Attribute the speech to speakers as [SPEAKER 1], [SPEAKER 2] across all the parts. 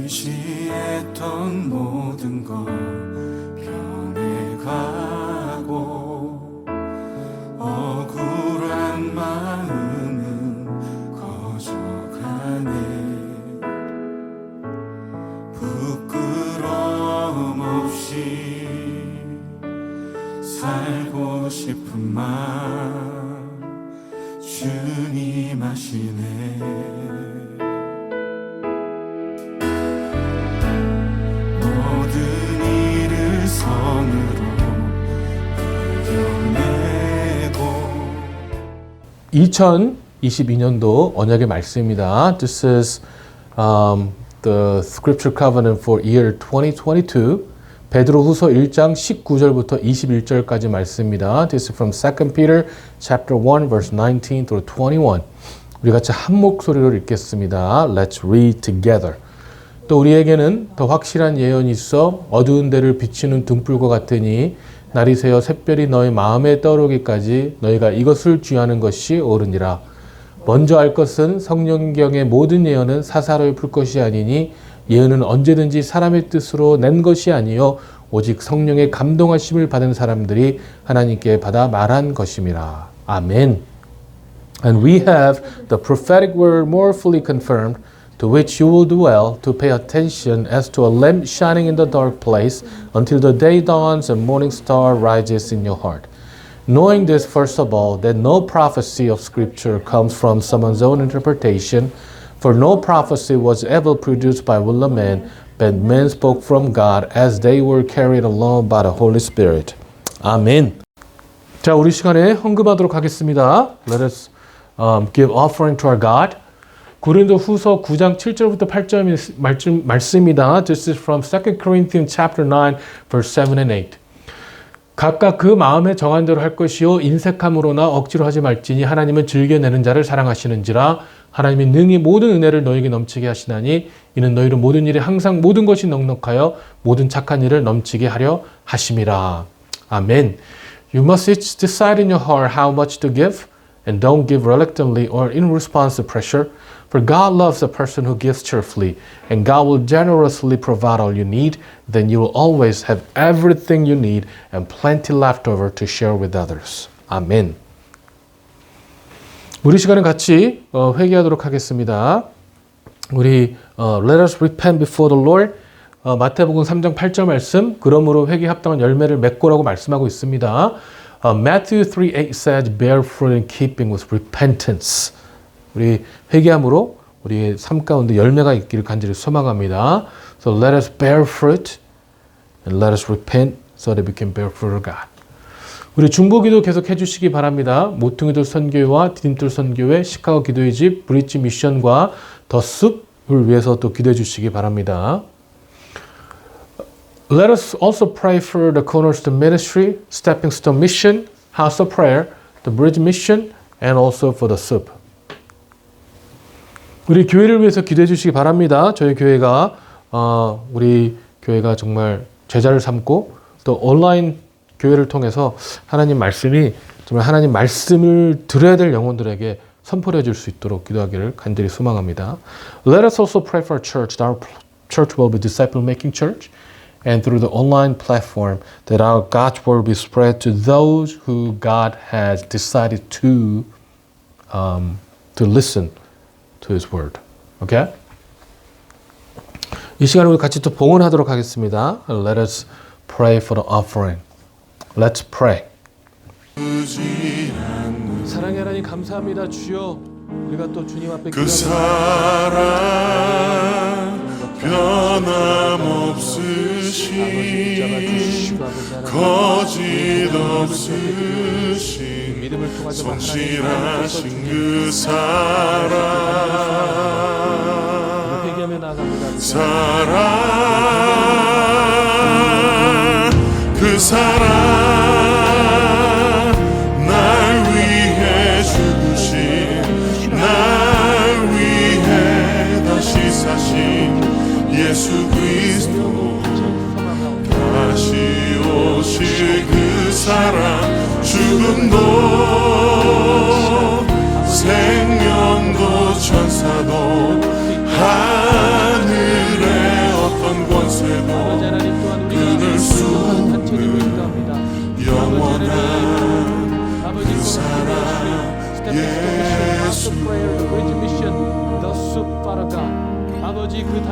[SPEAKER 1] 의지했던 모든 것 변해가고 억울한 마음은 커져가네. 부끄러움 없이 살고 싶은 마음 주님 아시네. 모든 일을 선으로 이겨내고.
[SPEAKER 2] 2022년도 언약의 말씀입니다. This is the scripture covenant for year 2022. 베드로후서 1장 19절부터 21절까지 말씀입니다. This is from 2 Peter chapter 1 verse 19 through 21. 우리 같이 한 목소리로 읽겠습니다. Let's read together. 또 우리에게는 더 확실한 예언이 있어 어두운 데를 비추는 등불과 같으니 날이 새어 샛별이 너희 마음에 떠오르기까지 너희가 이것을 주의하는 것이 옳으니라. 먼저 알 것은 성령경의 모든 예언은 사사로이 풀 것이 아니니 예언은 언제든지 사람의 뜻으로 낸 것이 아니요 오직 성령의 감동하심을 받은 사람들이 하나님께 받아 말한 것임이라. 아멘. And we have the prophetic word more fully confirmed, to which you will do well to pay attention as to a lamp shining in the dark place until the day dawns and morning star rises in your heart. Knowing this, first of all, that no prophecy of Scripture comes from someone's own interpretation, for no prophecy was ever produced by will of man, but men spoke from God as they were carried along by the Holy Spirit. 아멘. 자, 우리 시간에 헌금하도록 하겠습니다. Let us give offering to our God. 고린도 후서 9장 7절부터 8절 말씀입니다. This is from 2 Corinthians chapter 9, verse 7 and 8. 각각 그 마음에 정한 대로 할 것이요 인색함으로나 억지로 하지 말지니 하나님은 즐겨내는 자를 사랑하시는지라. 하나님이 능히 모든 은혜를 너에게 넘치게 하시나니 이는 너희로 모든 일에 항상 모든 것이 넉넉하여 모든 착한 일을 넘치게 하려 하심이라. 아멘. You must each decide in your heart how much to give, and don't give reluctantly or in response to pressure. For God loves a person who gives cheerfully, and God will generously provide all you need. Then you will always have everything you need and plenty left over to share with others. 아멘. 우리 시간에 같이 회개하도록 하겠습니다. 우리 Let us repent before the Lord. 마태복음 3장 8절 말씀. 그러므로 회개에 합당한 열매를 맺고라고 말씀하고 있습니다. Matthew 3:8 says, bear fruit in keeping with repentance. 우리 회개함으로 우리의 삶 가운데 열매가 있기를 간절히 소망합니다. So let us bear fruit and let us repent so that we can bear fruit of God. 우리 중보기도 계속 해주시기 바랍니다. 모퉁이들 선교회와 디딤돌 선교회, 시카고 기도의 집, 브릿지 미션과 더 숲을 위해서 또 기도해 주시기 바랍니다. Let us also pray for the Cornerstone Ministry, Stepping Stone Mission, House of Prayer, the Bridge Mission, and also for the SUP. 우리 교회를 위해서 기도해 주시기 바랍니다. 저희 교회가 우리 교회가 정말 제자를 삼고 또 온라인 교회를 통해서 하나님 말씀이 정말 하나님 말씀을 들어야 될 영혼들에게 선포해 줄 수 있도록 기도하기를 간절히 소망합니다. Let us also pray for our church. Our church will be disciple-making church. And through the online platform, that our God's word will be spread to those who God has decided to listen to His word. Okay? 이 시간에 우리 같이 또 봉헌하도록 하겠습니다. Let us pray for the offering. Let's pray. 사랑의 하나님 감사합니다. 주여, 우리가 또 주님 앞에
[SPEAKER 1] 그 사랑 변함없으신 거짓 없으신 성실하신 그 사랑 그 사랑 날 위해 죽으신 날 위해 다시 사신 예수 그리스도 다시 오실 그 사랑 죽음도 생명도 천사도 하늘에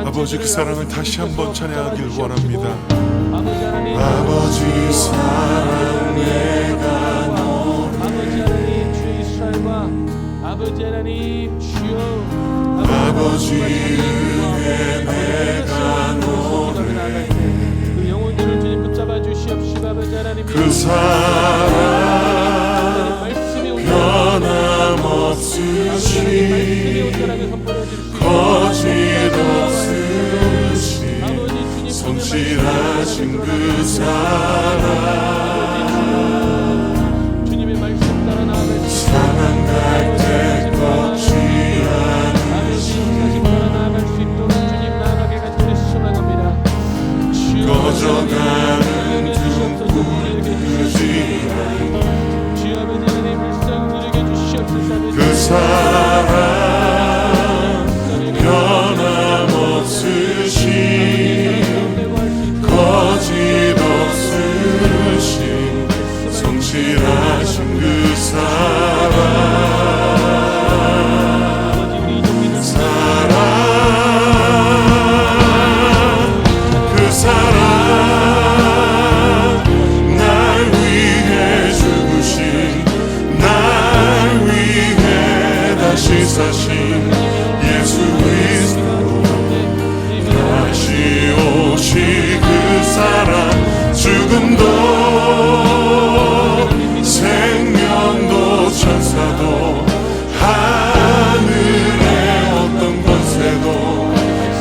[SPEAKER 1] 아버지 그 사랑을 다시 한번 찬양하길 원합니다.
[SPEAKER 2] 아버지
[SPEAKER 1] 사랑 내가
[SPEAKER 2] 아버지 하나님 주의 이스라엘과 아버지 하나님 주여
[SPEAKER 1] 아버지 은혜 내가 노래
[SPEAKER 2] 그 영혼들을 주님 붙잡아 주시옵시고 아버지 하나님
[SPEAKER 1] 그 사랑
[SPEAKER 2] 말씀이
[SPEAKER 1] 변함없으신 거짓 없으신 성실하신 그 사랑
[SPEAKER 2] 주님의 말씀 따라 나아갈
[SPEAKER 1] 사랑 갈때 꺾지
[SPEAKER 2] 아버지 따라 나아갈 수 있도록 주님 나아가게 간절히 소망합니다.
[SPEAKER 1] 꺼져가는
[SPEAKER 2] 주시 주여 아버지 하나님 불쌍히 누리게 주시옵소서.
[SPEAKER 1] 그 사랑 변함없으신 거짓 없으신 성실하신 그 사랑 그 사랑 날 위해 죽으신 날 위해 다시 사신 예수 그리스도 다시 오실 그 사랑 죽음도 생명도 천사도 하늘의 어떤 권세도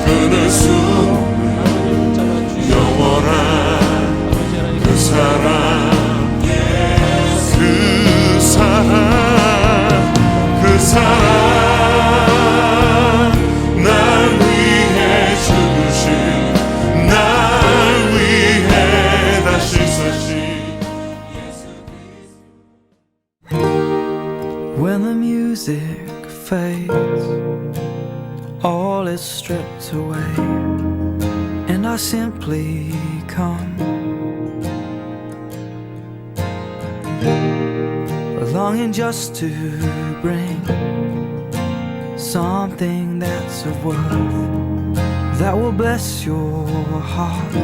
[SPEAKER 1] 끊을 수 없는 영원한 그 사랑 그 사랑 그 사랑 날 위해 죽으신 날 위해 다시 사신
[SPEAKER 3] When the music fades, all is stripped away, and I simply come, longing just to bring something that's of worth that will bless your heart.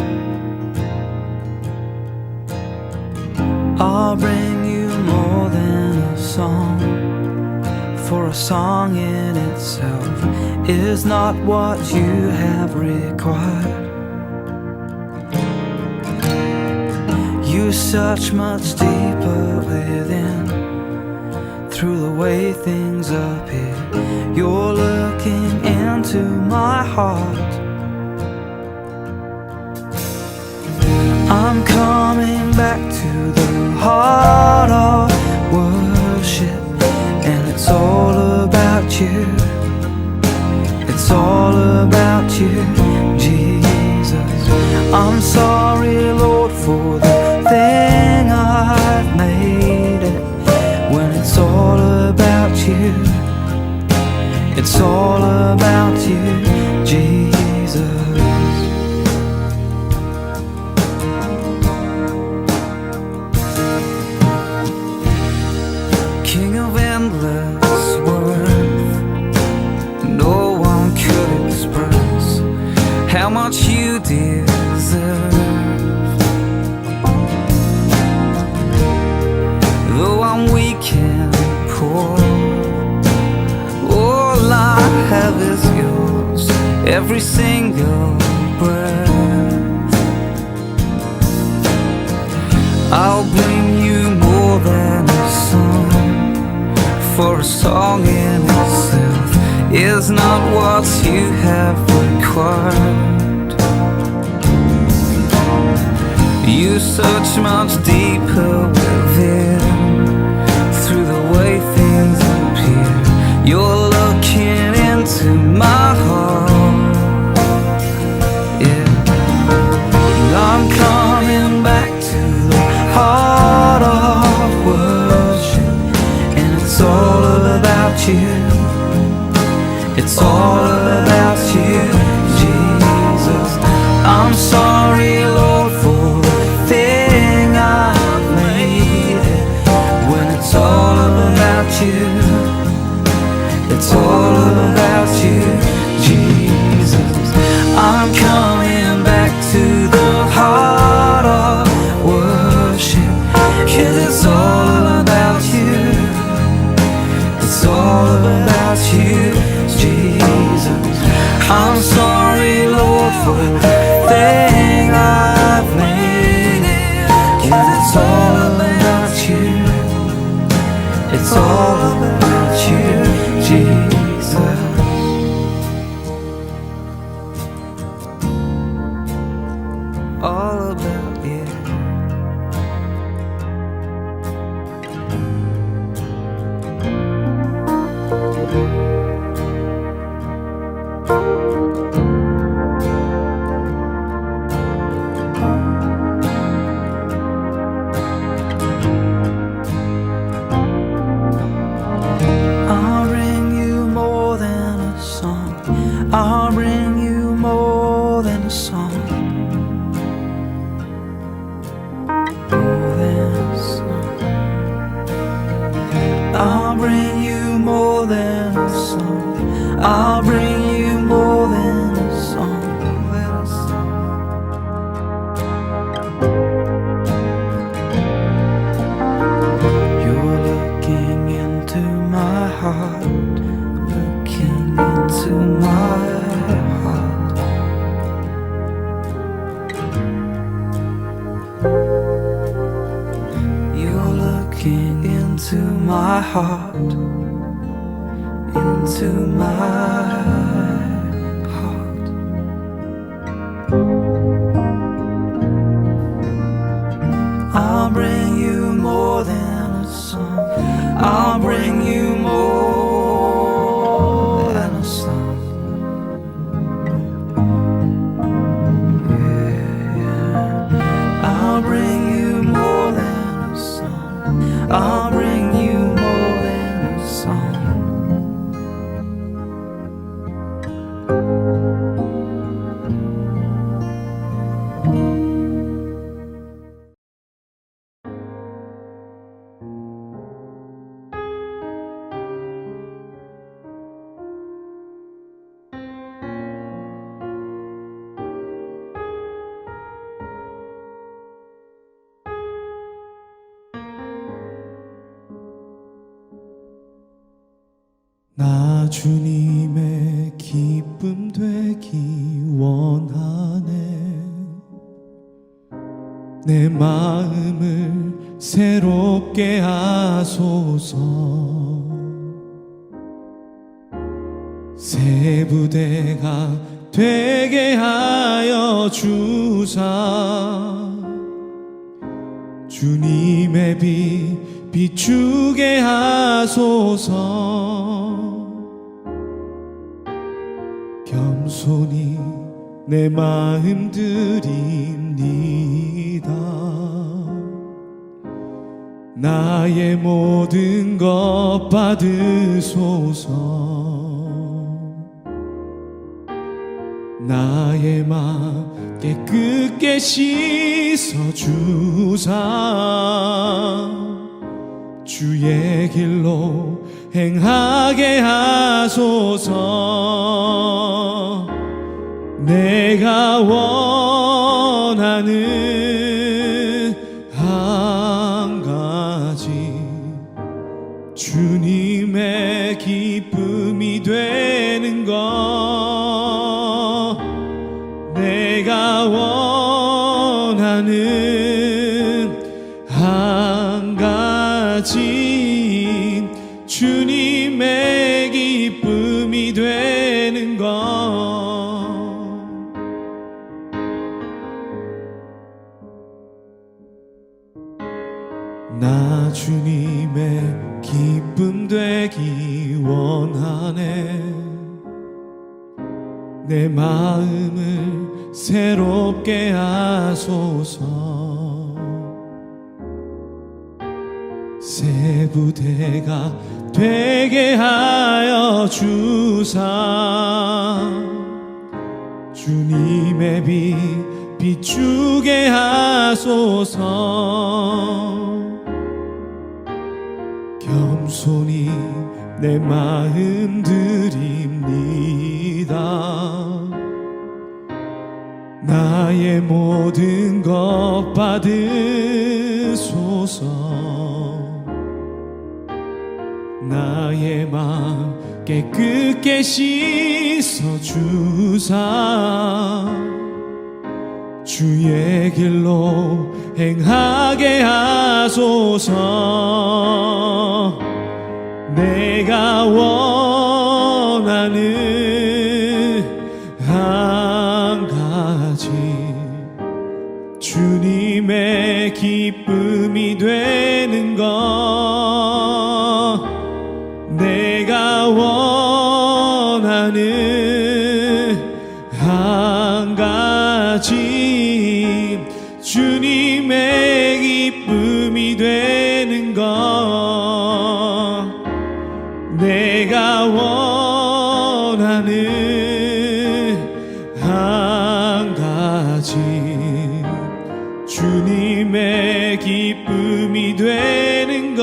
[SPEAKER 3] I'll bring you more than a song, for a song in itself is not what you have required. You search much deeper within, through the way things appear. You're looking into my heart. I'm coming back to the heart of worship, and it's all about you. It's all about you, Jesus. I'm sorry, Lord, for the thing I've made it. When it's all about you, it's all about you, Jesus. King of endless worth, no one could express how much you deserve. Though I'm weak and poor, all I have is yours, every single breath. I'll bring you more than a song, for a song in itself is not what you have required. You search much deeper within, through the way things appear. You're looking into my heart, yeah. I'm coming back to the heart of worship, and it's all about you. It's all about you, Jesus. I'm sorry, Lord, for the thing I've made it. When it's all about you, without you, Jesus. I'm sorry, Lord, for everything I've made it. 'Cause it's all about you. It's all about you, Jesus. All about you. I'll bring you more than a song. I'll bring you more than a song. More than a song. I'll bring you more than a song. I'll bring you more than a song. Than a song. You're looking into my heart, looking into my heart. You're looking into my heart, into my heart. I'll bring you more than a song. I'll bring you more than a song. Yeah. I'll bring you more than a song. I'll bring you more than a song.
[SPEAKER 4] 나 주님의 기쁨 되기 원하네. 내 마음을 새롭게 하소서. 새 부대가 되게 하여 주사. 주님의 빛 비추게 하소서. 겸손히 내 마음 드립니다. 나의 모든 것 받으소서. 나의 맘 깨끗게 씻어주사. 주의 길로 행하게 하소서. 내가 원하는 한 가지, 주님의 기쁨이 되는 것. 내가 원하는 한 가지, 주님의 기쁨이 되는 것. 나 주님의 기쁨 되기 원하네. 내 마음을 새롭게 하소서. 새 부대가 되게 하여 주사. 주님의 빛 비추게 하소서. 겸손히 내 마음 드립니다. 나의 모든 것 받으소서. 나의 마음 깨끗게 씻어주사 주의 길로 행하게 하소서. 내가 원하는 한 가지 주님의 기쁨이 되는 것. 내가 원하는 한 가지 주님의 기쁨이 되는 것. 내가 원하는 한 가지 주님의 기쁨이 되는 것.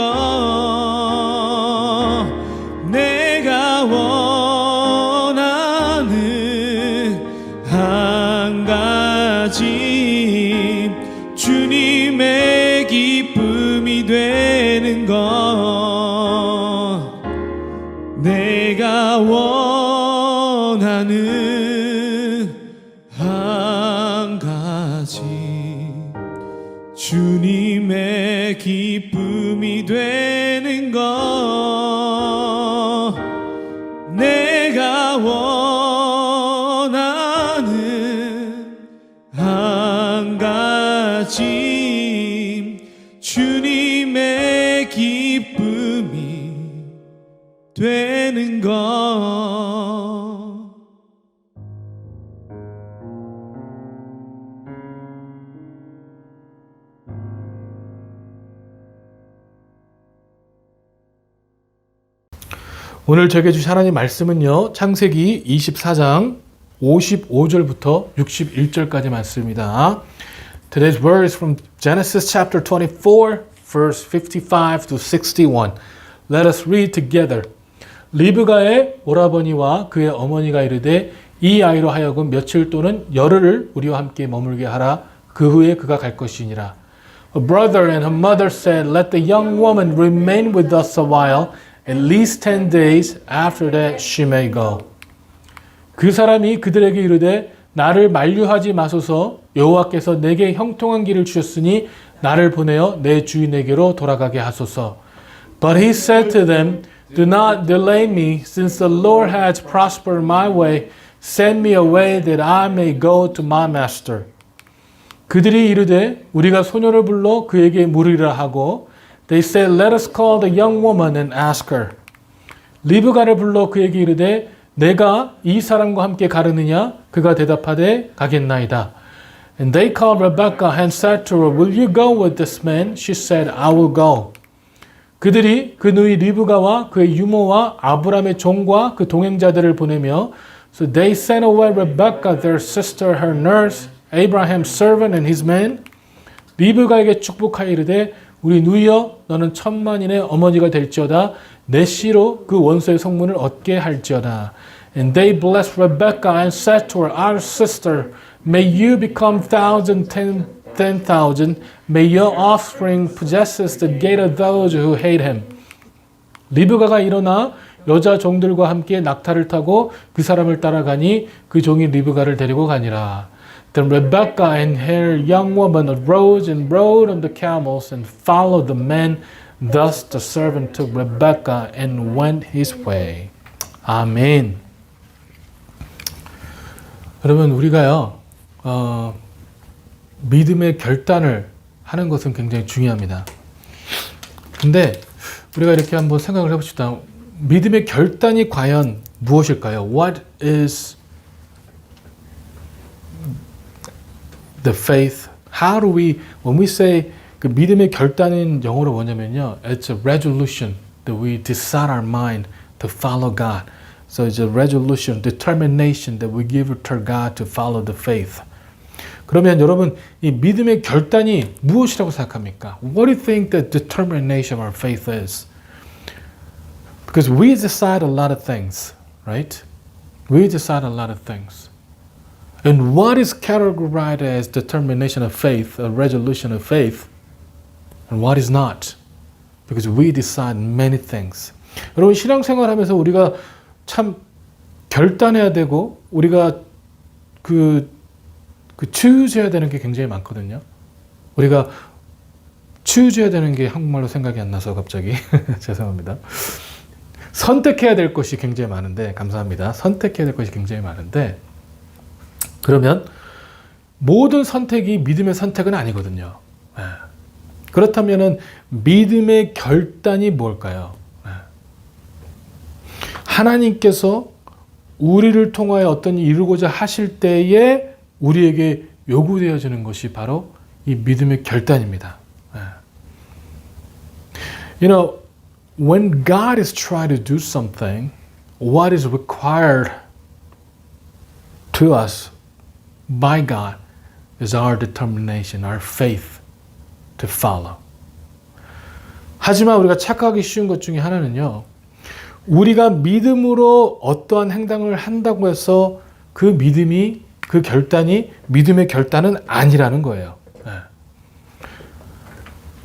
[SPEAKER 4] 내가 원하는 한 가지 주님의 기쁨이 되는 것. 내가 원하는 한 가지 주님의 기쁨이 되는 것. 내가 원하는 한 가지 주님의 기쁨이 되는 것.
[SPEAKER 2] 오늘 저에게 주신 하나님 말씀은요, 창세기 24장 55절부터 61절까지 말씀입니다. Today's word is from Genesis chapter 24, verse 55 to 61. Let us read together. 리브가의 오라버니와 그의 어머니가 이르되 이 아이로 하여금 며칠 또는 열흘을 우리와 함께 머물게 하라. 그 후에 그가 갈 것이니라. A brother and her mother said, Let the young woman remain with us a while, at least 10 days. After that she may go. 그 사람이 그들에게 이르되 나를 만류하지 마소서. 여호와께서 내게 형통한 길을 주셨으니 나를 보내어 내 주인에게로 돌아가게 하소서. But he said to them, Do not delay me, since the Lord has prospered my way. Send me away that I may go to my master. 그들이 이르되 우리가 소녀를 불러 그에게 물으리라 하고 They said, Let us call the young woman and ask her. 리브가를 불러 그에게 이르되 내가 이 사람과 함께 가르느냐? 그가 대답하되 가겠나이다. And they called Rebekah and said to her, Will you go with this man? She said, I will go. 그들이 그 누이 리브가와 그의 유모와 아브람의 종과 그 동행자들을 보내며 So they sent away Rebekah, their sister, her nurse, Abraham's servant and his men. 리브가에게 축복하여 이르되 우리 누이여 너는 천만인의 어머니가 될지어다. 내 씨로 그 원수의 성문을 얻게 할지어다. And they blessed Rebekah and said to her, Our sister, may you become 10,000. May your offspring possess the gate of those who hate him. 리브가가 일어나 여자 종들과 함께 낙타를 타고 그 사람을 따라가니 그 종이 리브가를 데리고 가니라. Then Rebekah and her young woman arose and rode on the camels and followed the men. Thus the servant took Rebekah and went his way. 아멘. 여러분 우리가요 믿음의 결단을 하는 것은 굉장히 중요합니다. 근데 우리가 이렇게 한번 생각을 해봅시다. 믿음의 결단이 과연 무엇일까요? What is the faith? How do we, when we say 그 믿음의 결단인 영어로 뭐냐면요, it's a resolution that we decide our mind to follow God. So it's a resolution, determination that we give to God to follow the faith. 그러면 여러분 이 믿음의 결단이 무엇이라고 생각합니까? What do you think the determination of our faith is? Because we decide a lot of things, right? We decide a lot of things. And what is categorized as determination of faith, a resolution of faith, and what is not? Because we decide many things. 여러분 신앙생활하면서 우리가 참 결단해야 되고 우리가 choose 해야 되는 게 굉장히 많거든요. 우리가 choose 해야 되는 게 한국말로 생각이 안 나서 갑자기 죄송합니다. 선택해야 될 것이 굉장히 많은데 감사합니다. 선택해야 될 것이 굉장히 많은데 그러면 모든 선택이 믿음의 선택은 아니거든요. 그렇다면은 믿음의 결단이 뭘까요? 하나님께서 우리를 통하여 어떤 일을 이루고자 하실 때에 우리에게 요구되어지는 것이 바로 이 믿음의 결단입니다. You know, when God is trying to do something, what is required to us by God is our determination, our faith to follow. 하지만 우리가 착각하기 쉬운 것 중에 하나는요, 우리가 믿음으로 어떠한 행동을 한다고 해서 그 믿음이, 그 결단이 믿음의 결단은 아니라는 거예요.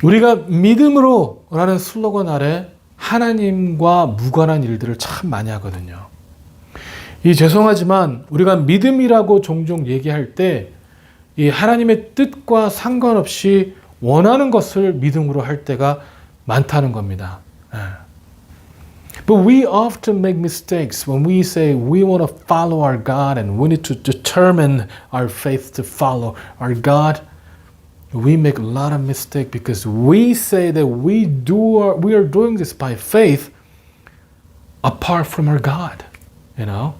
[SPEAKER 2] 우리가 믿음으로 라는 슬로건 아래 하나님과 무관한 일들을 참 많이 하거든요. 죄송하지만 우리가 믿음이라고 종종 얘기할 때 이 하나님의 뜻과 상관없이 원하는 것을 믿음으로 할 때가 많다는 겁니다. But we often make mistakes when we say we want to follow our God and we need to determine our faith to follow our God. We make a lot of mistakes because we say that we are doing this by faith apart from our God. You know,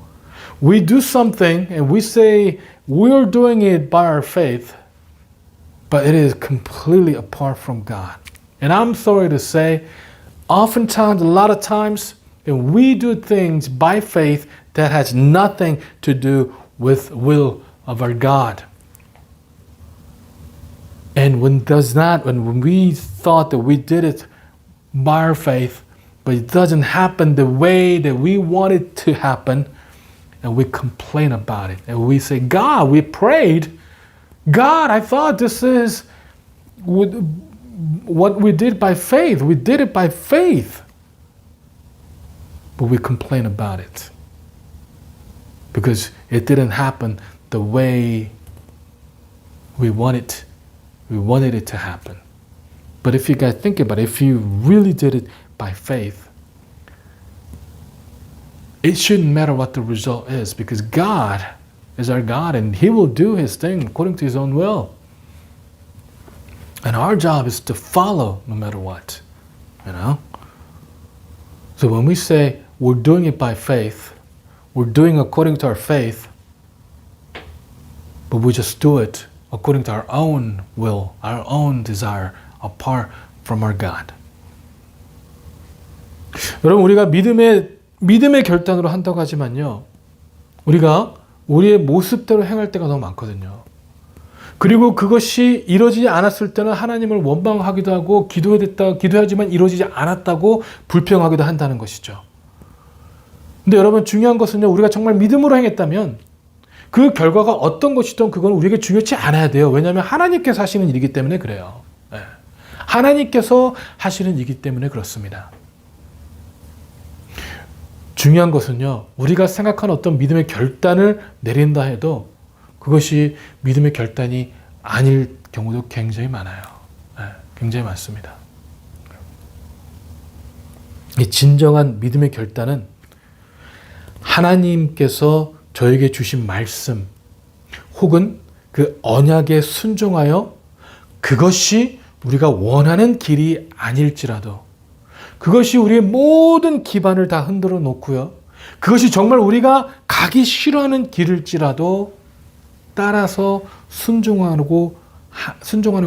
[SPEAKER 2] we do something and we say we are doing it by our faith, but it is completely apart from God. And I'm sorry to say, oftentimes, a lot of times, when we do things by faith that has nothing to do with will of our God. And when we thought that we did it by our faith, but it doesn't happen the way that we want it to happen, and we complain about it. And we say, God, we prayed. God, I thought this is what we did by faith. We did it by faith. But we complain about it because it didn't happen the way we wanted it to happen. But if you guys think about it, if you really did it by faith, it shouldn't matter what the result is because God is our God and He will do His thing according to His own will. And our job is to follow no matter what, you know? So when we say we're doing it by faith, we're doing according to our faith, but we just do it according to our own will, our own desire, apart from our God. 여러분, 우리가 믿음의 결단으로 한다고 하지만요, 우리가 우리의 모습대로 행할 때가 너무 많거든요. 그리고 그것이 이루어지지 않았을 때는 하나님을 원망하기도 하고 기도하지만 이루어지지 않았다고 불평하기도 한다는 것이죠. 근데 여러분 중요한 것은요, 우리가 정말 믿음으로 행했다면 그 결과가 어떤 것이든 그건 우리에게 중요치 않아야 돼요. 왜냐하면 하나님께서 하시는 일이기 때문에 그래요. 하나님께서 하시는 일이기 때문에 그렇습니다. 중요한 것은요, 우리가 생각하는 어떤 믿음의 결단을 내린다 해도 그것이 믿음의 결단이 아닐 경우도 굉장히 많아요. 굉장히 많습니다. 이 진정한 믿음의 결단은 하나님께서 저에게 주신 말씀 혹은 그 언약에 순종하여 그것이 우리가 원하는 길이 아닐지라도 그것이 우리의 모든 기반을 다 흔들어 놓고요. 그것이 정말 우리가 가기 싫어하는 길일지라도 따라서 순종하는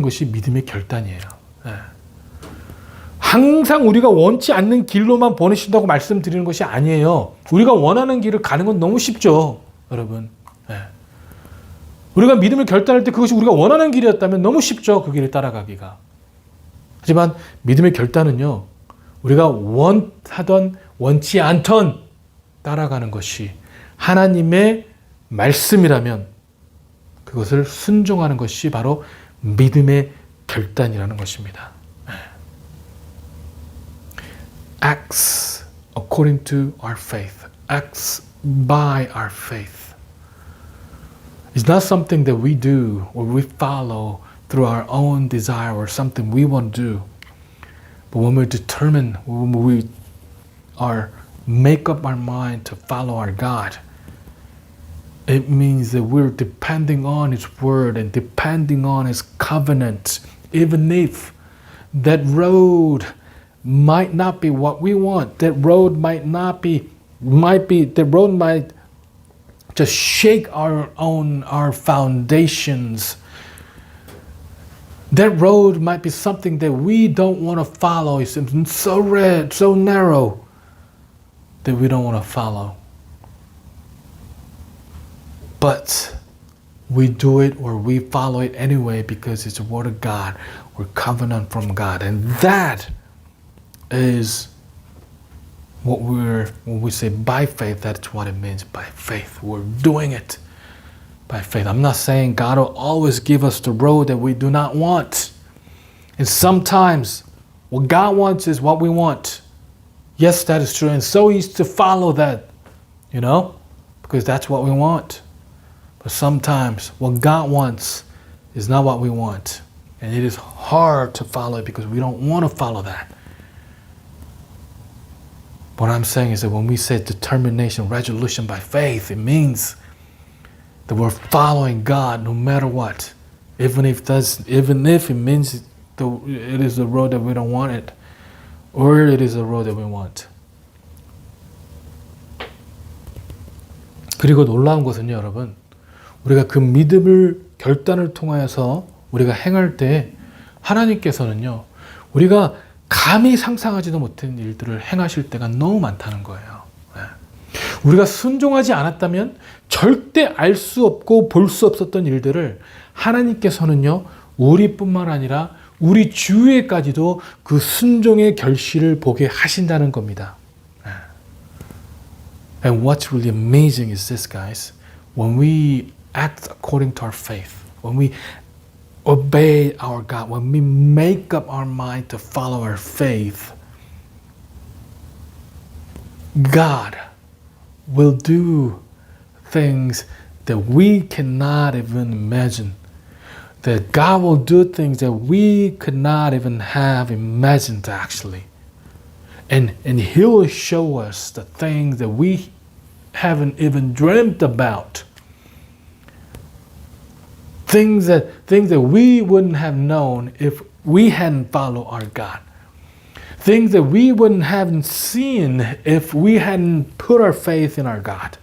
[SPEAKER 2] 것이 믿음의 결단이에요. 항상 우리가 원치 않는 길로만 보내신다고 말씀드리는 것이 아니에요. 우리가 원하는 길을 가는 건 너무 쉽죠, 여러분. 우리가 믿음을 결단할 때 그것이 우리가 원하는 길이었다면 너무 쉽죠, 그 길을 따라가기가. 하지만 믿음의 결단은요, 우리가 원하던 원치 않던 따라가는 것이 하나님의 말씀이라면 그것을 순종하는 것이 바로 믿음의 결단이라는 것입니다. Acts according to our faith, acts by our faith. It's not something that we do or we follow through our own desire or something we want to do. But when we're determined, when we make up our mind to follow our God, it means that we're depending on His Word and depending on His covenant, even if that road might not be what we want. That road might just shake our foundations. That road might be something that we don't want to follow. It's so red, so narrow that we don't want to follow. But we do it or we follow it anyway because it's the Word of God. We're covenant from God. And that is what when we say by faith, that's what it means by faith. We're doing it by faith. I'm not saying God will always give us the road that we do not want. And sometimes what God wants is what we want. Yes, that is true. And so easy to follow that, because that's what we want. But sometimes what God wants is not what we want. And it is hard to follow it because we don't want to follow that. What I'm saying is that when we say determination, resolution by faith, it means that we're following God no matter what. Even if it means it is the road that we don't want it, or it is the road that we want. 그리고 놀라운 것은요, 여러분, 우리가 그 믿음을 결단을 통하여서 우리가 행할 때 하나님께서는요, 우리가 감히 상상하지도 못한 일들을 행하실 때가 너무 많다는 거예요. 우리가 순종하지 않았다면 절대 알 수 없고 볼 수 없었던 일들을 하나님께서는요, 우리뿐만 아니라 우리 주위에까지도 그 순종의 결실을 보게 하신다는 겁니다. And what's really amazing is this, guys. When we act according to our faith, when we obey our God, when we make up our mind to follow our faith, God will do things that we cannot even imagine. That God will do things that we could not even have imagined actually. And He will show us the things that we haven't even dreamt about. Things that we wouldn't have known if we hadn't followed our God. Things that we wouldn't have seen if we hadn't put our faith in our God.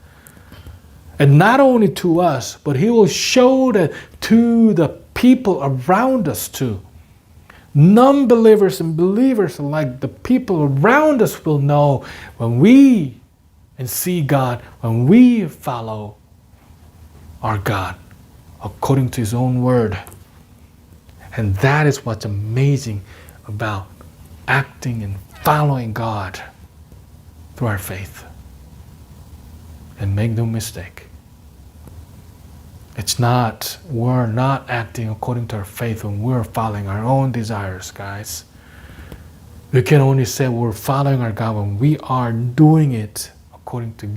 [SPEAKER 2] And not only to us, but He will show that to the people around us too. Non-believers and believers alike, the people around us will know when we see God, when we follow our God according to His own word. And that is what's amazing about acting and following God through our faith. And make no mistake, we're not acting according to our faith when we're following our own desires, guys. We can only say we're following our God when we are doing it according to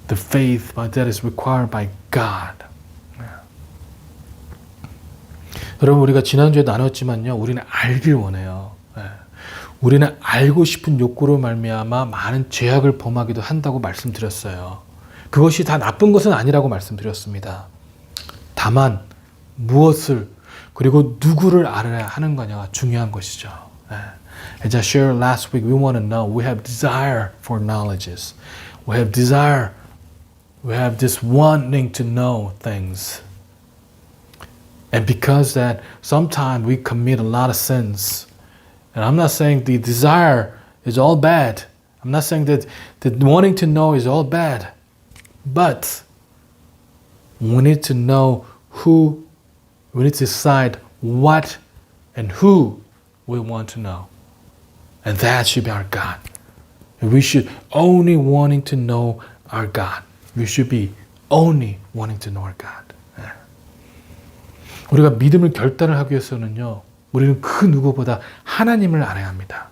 [SPEAKER 2] the faith that is required by God. 여러분, 우리가 지난주에 나눴지만요, 우리는 알길 원해요. 우리는 알고 싶은 욕구로 말미암아 많은 죄악을 범하기도 한다고 말씀드렸어요. 그것이 다 나쁜 것은 아니라고 말씀드렸습니다. 다만 무엇을 그리고 누구를 알아야 하는 거냐가 중요한 것이죠. As I shared last week, we want to know. We have desire for knowledges. We have desire. We have this wanting to know things. And because that sometimes we commit a lot of sins. And I'm not saying the desire is all bad. I'm not saying that the wanting to know is all bad. But we need to know who, we need to decide what and who we want to know. And that should be our God. And we should only wanting to know our God. We should be only wanting to know our God. 우리가 믿음을 결단을 하기 위해서는요, 우리는 그 누구보다 하나님을 알아야 합니다.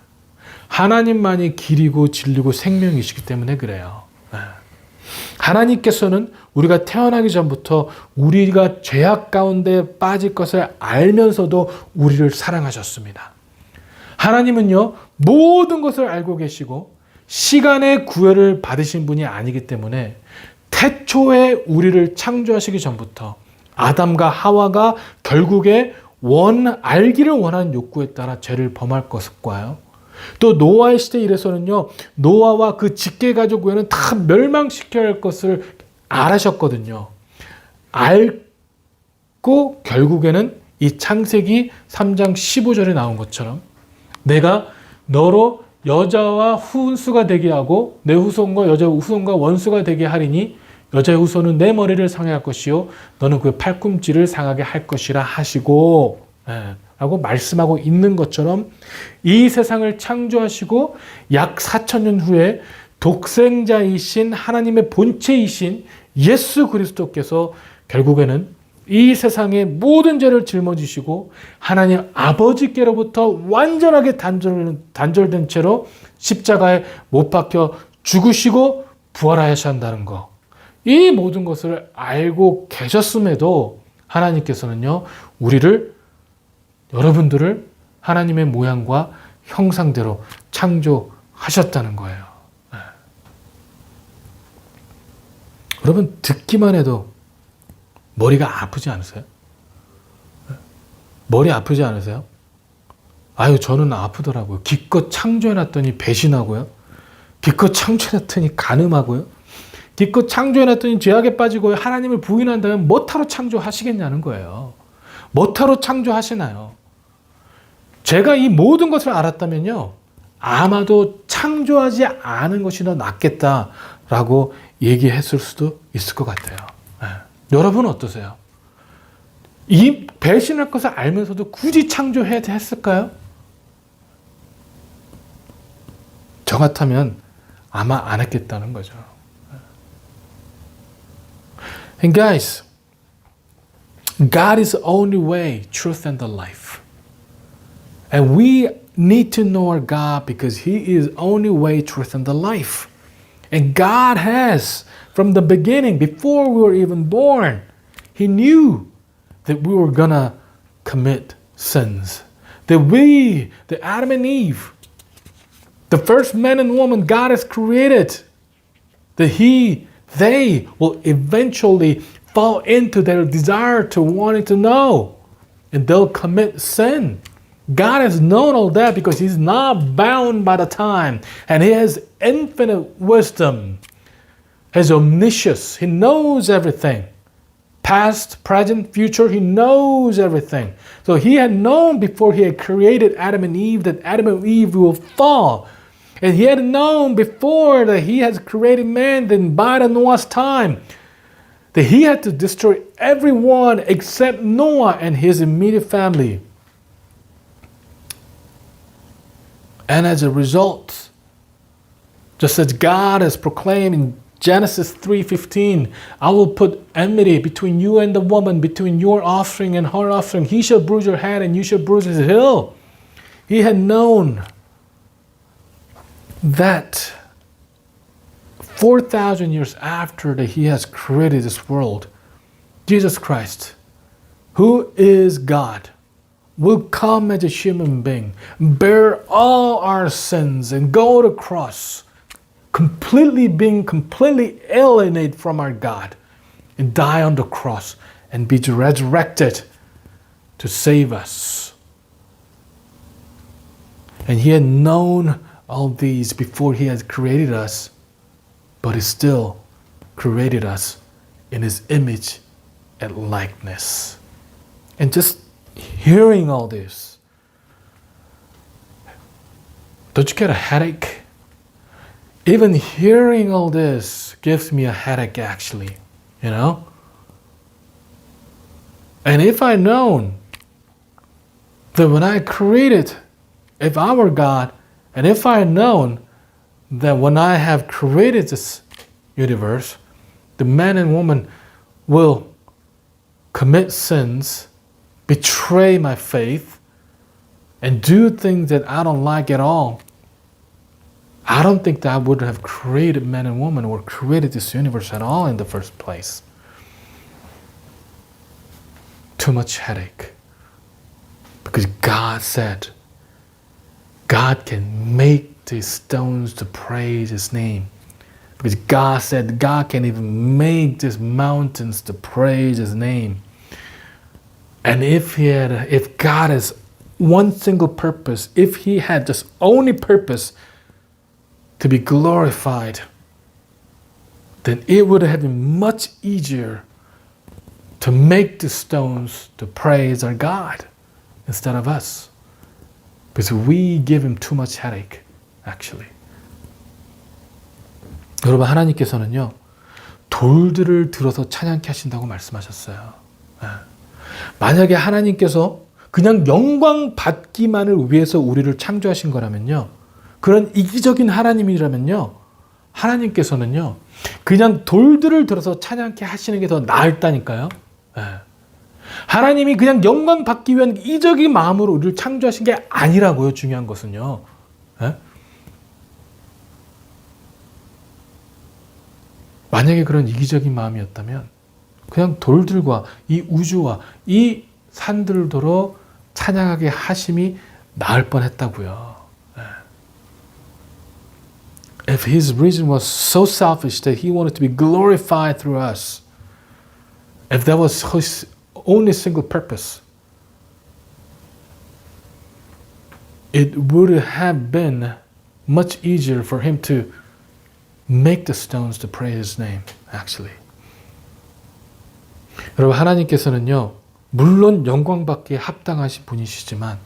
[SPEAKER 2] 하나님만이 길이고 진리고 생명이시기 때문에 그래요. 하나님께서는 우리가 태어나기 전부터 우리가 죄악 가운데 빠질 것을 알면서도 우리를 사랑하셨습니다. 하나님은요, 모든 것을 알고 계시고 시간의 구애를 받으신 분이 아니기 때문에 태초에 우리를 창조하시기 전부터 아담과 하와가 결국에 알기를 원하는 욕구에 따라 죄를 범할 것과요. 또 노아의 시대에 이래서는요, 노아와 그 직계가족 외에는 다 멸망시켜야 할 것을 알으셨거든요. 알고 결국에는 이 창세기 3장 15절에 나온 것처럼 내가 너로 여자와 후손수가 되게 하고 내 후손과 여자 후손과 원수가 되게 하리니 여자의 후손은 내 머리를 상할 것이요 너는 그 팔꿈치를 상하게 할 것이라 하시고 라고 말씀하고 있는 것처럼 이 세상을 창조하시고 약 4,000년 후에 독생자이신 하나님의 본체이신 예수 그리스도께서 결국에는 이 세상의 모든 죄를 짊어지시고 하나님 아버지께로부터 완전하게 단절된 채로 십자가에 못 박혀 죽으시고 부활하신다는 것. 이 모든 것을 알고 계셨음에도 하나님께서는요, 여러분들을 하나님의 모양과 형상대로 창조하셨다는 거예요. 여러분, 듣기만 해도 머리가 아프지 않으세요? 머리 아프지 않으세요? 아유, 저는 아프더라고요. 기껏 창조해놨더니 배신하고요. 기껏 창조해놨더니 간음하고요. 기껏 창조해놨더니 죄악에 빠지고 하나님을 부인한다면 뭐하러 창조하시겠냐는 거예요. 뭐하러 창조하시나요? 제가 이 모든 것을 알았다면요, 아마도 창조하지 않은 것이 더 낫겠다라고 얘기했을 수도 있을 것 같아요. 여러분은 어떠세요? 이 배신할 것을 알면서도 굳이 창조해야 했을까요? 저 같다면 아마 안 했겠다는 거죠. And guys, God is the only way, truth, and the life. And we need to know our God because He is the only way, truth, and the life. And God has, from the beginning, before we were even born, He knew that we were gonna commit sins. That Adam and Eve, the first man and woman God has created, that they will eventually fall into their desire to wanting to know, and they'll commit sin. God has known all that because He's not bound by the time, and He has infinite wisdom, His omniscience. He knows everything. Past, present, future, He knows everything. So He had known before He had created Adam and Eve that Adam and Eve will fall. And He had known before that He has created man, then by the Noah's time, that He had to destroy everyone except Noah and his immediate family. And as a result, just as God has proclaimed in Genesis 3:15, I will put enmity between you and the woman, between your offspring and her offspring. He shall bruise your head and you shall bruise his heel. He had known that 4,000 years after that He has created this world, Jesus Christ, who is God, will come as a human being, bear all our sins, and go to the cross, being completely alienated from our God, and die on the cross, and be resurrected to save us. And He had known all these before He had created us, but He still created us in His image and likeness. And just hearing all this, don't you get a headache? Even hearing all this gives me a headache, actually, you know? And if I'd known that when I created, if I were God, and if I had known that when I have created this universe, the man and woman will commit sins, betray my faith, and do things that I don't like at all, I don't think that would have created man and woman or created this universe at all in the first place. Too much headache. Because God said, God can make these stones to praise His name. Because God said God can even make these mountains to praise His name. And if God has one single purpose, if He had this only purpose to be glorified, then it would have been much easier to make the stones to praise our God instead of us. Because we give Him too much headache, actually. 여러분, 하나님께서는요, 돌들을 들어서 찬양케 하신다고 말씀하셨어요. 만약에 하나님께서 그냥 영광 받기만을 위해서 우리를 창조하신 거라면요, 그런 이기적인 하나님이라면요, 하나님께서는요, 그냥 돌들을 들어서 찬양케 하시는 게 더 나을다니까요. 하나님이 그냥 영광 받기 위한 이기적인 마음으로 우리를 창조하신 게 아니라고요. 중요한 것은요. 만약에 그런 이기적인 마음이었다면 그냥 돌들과 이 우주와 이 산들도로 찬양하게 하심이 나을 뻔했다고요. If His reason was so selfish that He wanted to be glorified through us, if that was His only single purpose, it would have been much easier for Him to make the stones to praise His name, actually. 여러분, 하나님께서는요, 물론 영광받기에 합당하신 분이시지만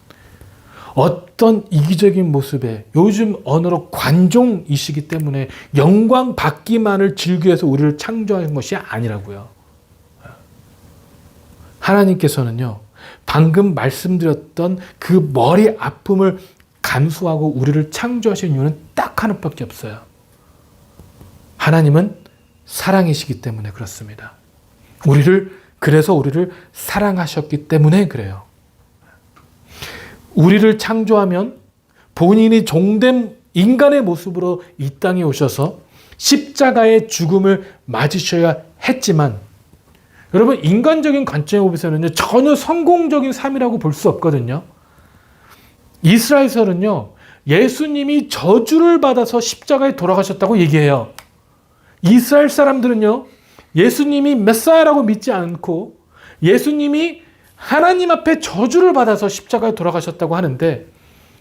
[SPEAKER 2] 어떤 이기적인 모습에 요즘 언어로 관종이시기 때문에 영광받기만을 즐겨서 우리를 창조한 것이 아니라고요. 하나님께서는요, 방금 말씀드렸던 그 머리 아픔을 감수하고 우리를 창조하신 이유는 딱 하나밖에 없어요. 하나님은 사랑이시기 때문에 그렇습니다. 그래서 우리를 사랑하셨기 때문에 그래요. 우리를 창조하면 본인이 종된 인간의 모습으로 이 땅에 오셔서 십자가의 죽음을 맞으셔야 했지만, 여러분, 인간적인 관점에 보면요, 전혀 성공적인 삶이라고 볼 수 없거든요. 이스라엘에서는요, 예수님이 저주를 받아서 십자가에 돌아가셨다고 얘기해요. 이스라엘 사람들은요, 예수님이 메사야라고 믿지 않고 예수님이 하나님 앞에 저주를 받아서 십자가에 돌아가셨다고 하는데,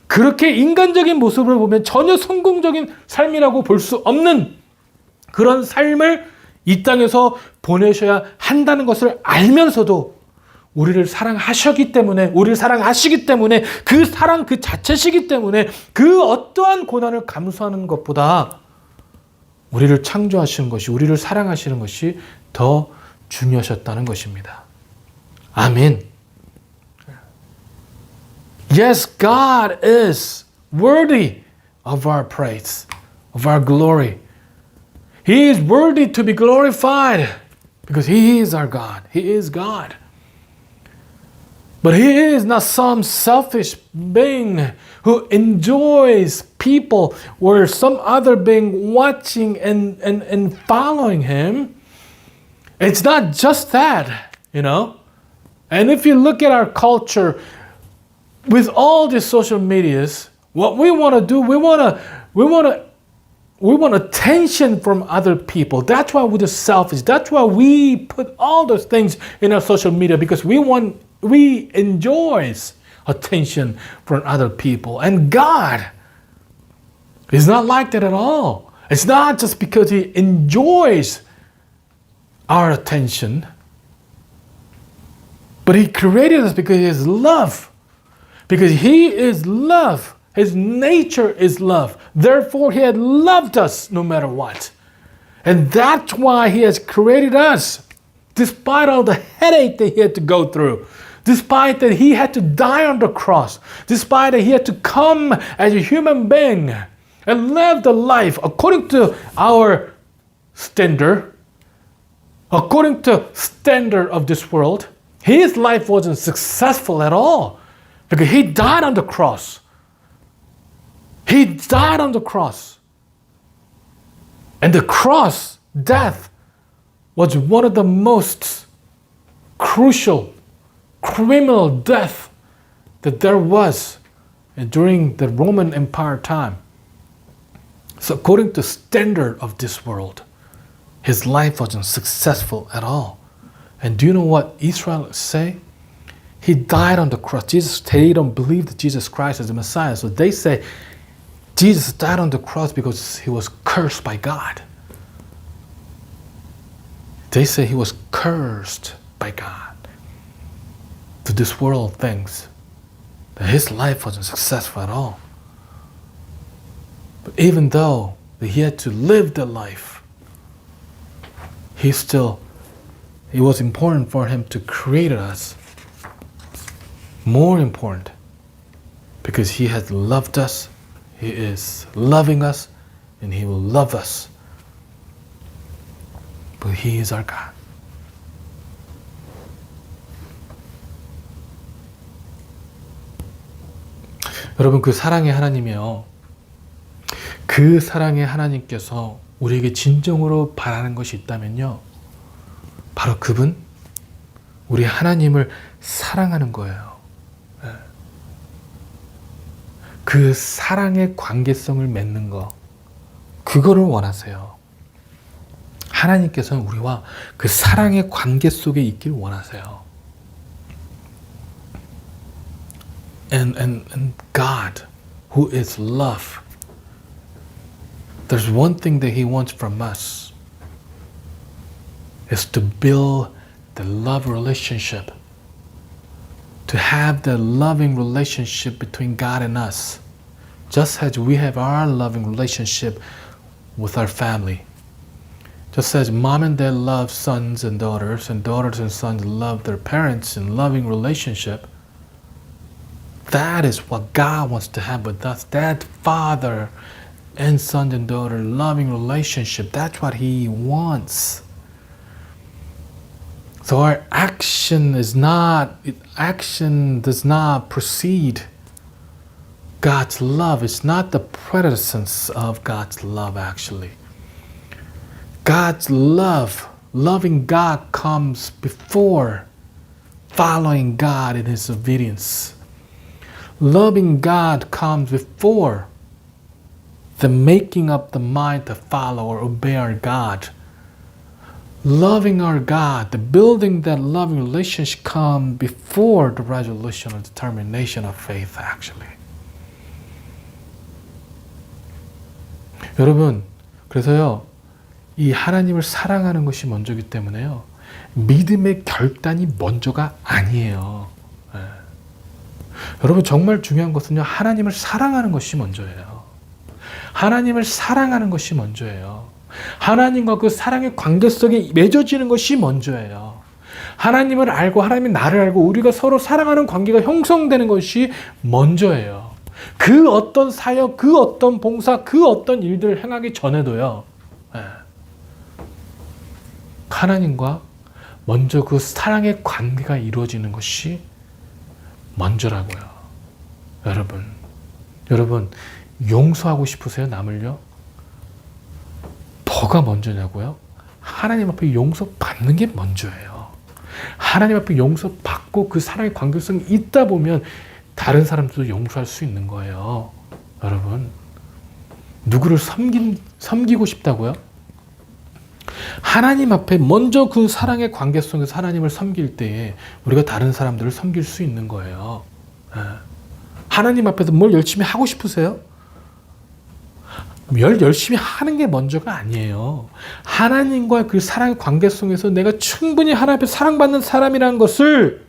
[SPEAKER 2] 그렇게 인간적인 모습을 보면 전혀 성공적인 삶이라고 볼 수 없는 그런 삶을 이 땅에서 보내셔야 한다는 것을 알면서도 우리를 사랑하시기 때문에 그 사랑 그 자체시기 때문에 그 어떠한 고난을 감수하는 것보다 우리를 창조하시는 것이, 우리를 사랑하시는 것이 더 중요하셨다는 것입니다. 아멘. Yes, God is worthy of our praise, of our glory. He is worthy to be glorified because He is our God. He is God. But He is not some selfish being who enjoys people or some other being watching and following Him. It's not just that, you know. And if you look at our culture, with all these social medias, what we want to do, we want attention from other people. That's why we're just selfish. That's why we put all those things in our social media, because we enjoy attention from other people. And God is not like that at all. It's not just because He enjoys our attention, but He created us because He is love. Because He is love. His nature is love. Therefore, He had loved us no matter what. And that's why He has created us. Despite all the headache that He had to go through. Despite that He had to die on the cross. Despite that He had to come as a human being and live the life according to our standard. According to standard of this world. His life wasn't successful at all. Because He died on the cross. He died on the cross. And the cross, death, was one of the most crucial, criminal death that there was during the Roman Empire time. So according to standard of this world, his life wasn't successful at all. And do you know what Israel say? He died on the cross. They don't believe that Jesus Christ is the Messiah. So they say Jesus died on the cross because he was cursed by God. They say he was cursed by God. To this world thinks that his life wasn't successful at all. But even though he had to live the life, it was important for him to create us. More important, because he has loved us, he is loving us, and he will love us. But he is our God. 여러분, 그 사랑의 하나님이요. 그 사랑의 하나님께서 우리에게 진정으로 바라는 것이 있다면요. 바로 그분, 우리 하나님을 사랑하는 거예요. 그 사랑의 관계성을 맺는 거, 그거를 원하세요. 하나님께서는 우리와 그 사랑의 관계 속에 있길 원하세요. And God, who is love, there's one thing that He wants from us, is to build the love relationship, to have the loving relationship between God and us, just as we have our loving relationship with our family. Just as mom and dad love sons and daughters and sons love their parents in loving relationship, that is what God wants to have with us. That father and son and daughter loving relationship, that's what He wants. So our action does not precede God's love. It's not the presence of God's love, actually. God's love, loving God, comes before following God in His obedience. Loving God comes before the making up the mind to follow or obey our God. Loving our God, the building that loving relationship comes before the resolution or determination of faith, actually. 여러분, 그래서요, 이 하나님을 사랑하는 것이 먼저기 때문에요, 믿음의 결단이 먼저가 아니에요. 네. 여러분, 정말 중요한 것은요, 하나님을 사랑하는 것이 먼저예요. 하나님을 사랑하는 것이 먼저예요. 하나님과 그 사랑의 관계 속에 맺어지는 것이 먼저예요. 하나님을 알고 하나님이 나를 알고 우리가 서로 사랑하는 관계가 형성되는 것이 먼저예요. 그 어떤 사역, 그 어떤 봉사, 그 어떤 일들을 행하기 전에도요, 하나님과 먼저 그 사랑의 관계가 이루어지는 것이 먼저라고요. 여러분 용서하고 싶으세요? 남을요? 뭐가 먼저냐고요? 하나님 앞에 용서받는 게 먼저예요. 하나님 앞에 용서받고 그 사랑의 관계성이 있다 보면 다른 사람들도 용서할 수 있는 거예요. 여러분, 누구를 섬기고 싶다고요? 하나님 앞에 먼저 그 사랑의 관계성에서 하나님을 섬길 때에 우리가 다른 사람들을 섬길 수 있는 거예요. 하나님 앞에서 뭘 열심히 하고 싶으세요? 열심히 하는 게 먼저가 아니에요. 하나님과 그 사랑의 관계성에서 내가 충분히 하나님 앞에 사랑받는 사람이라는 것을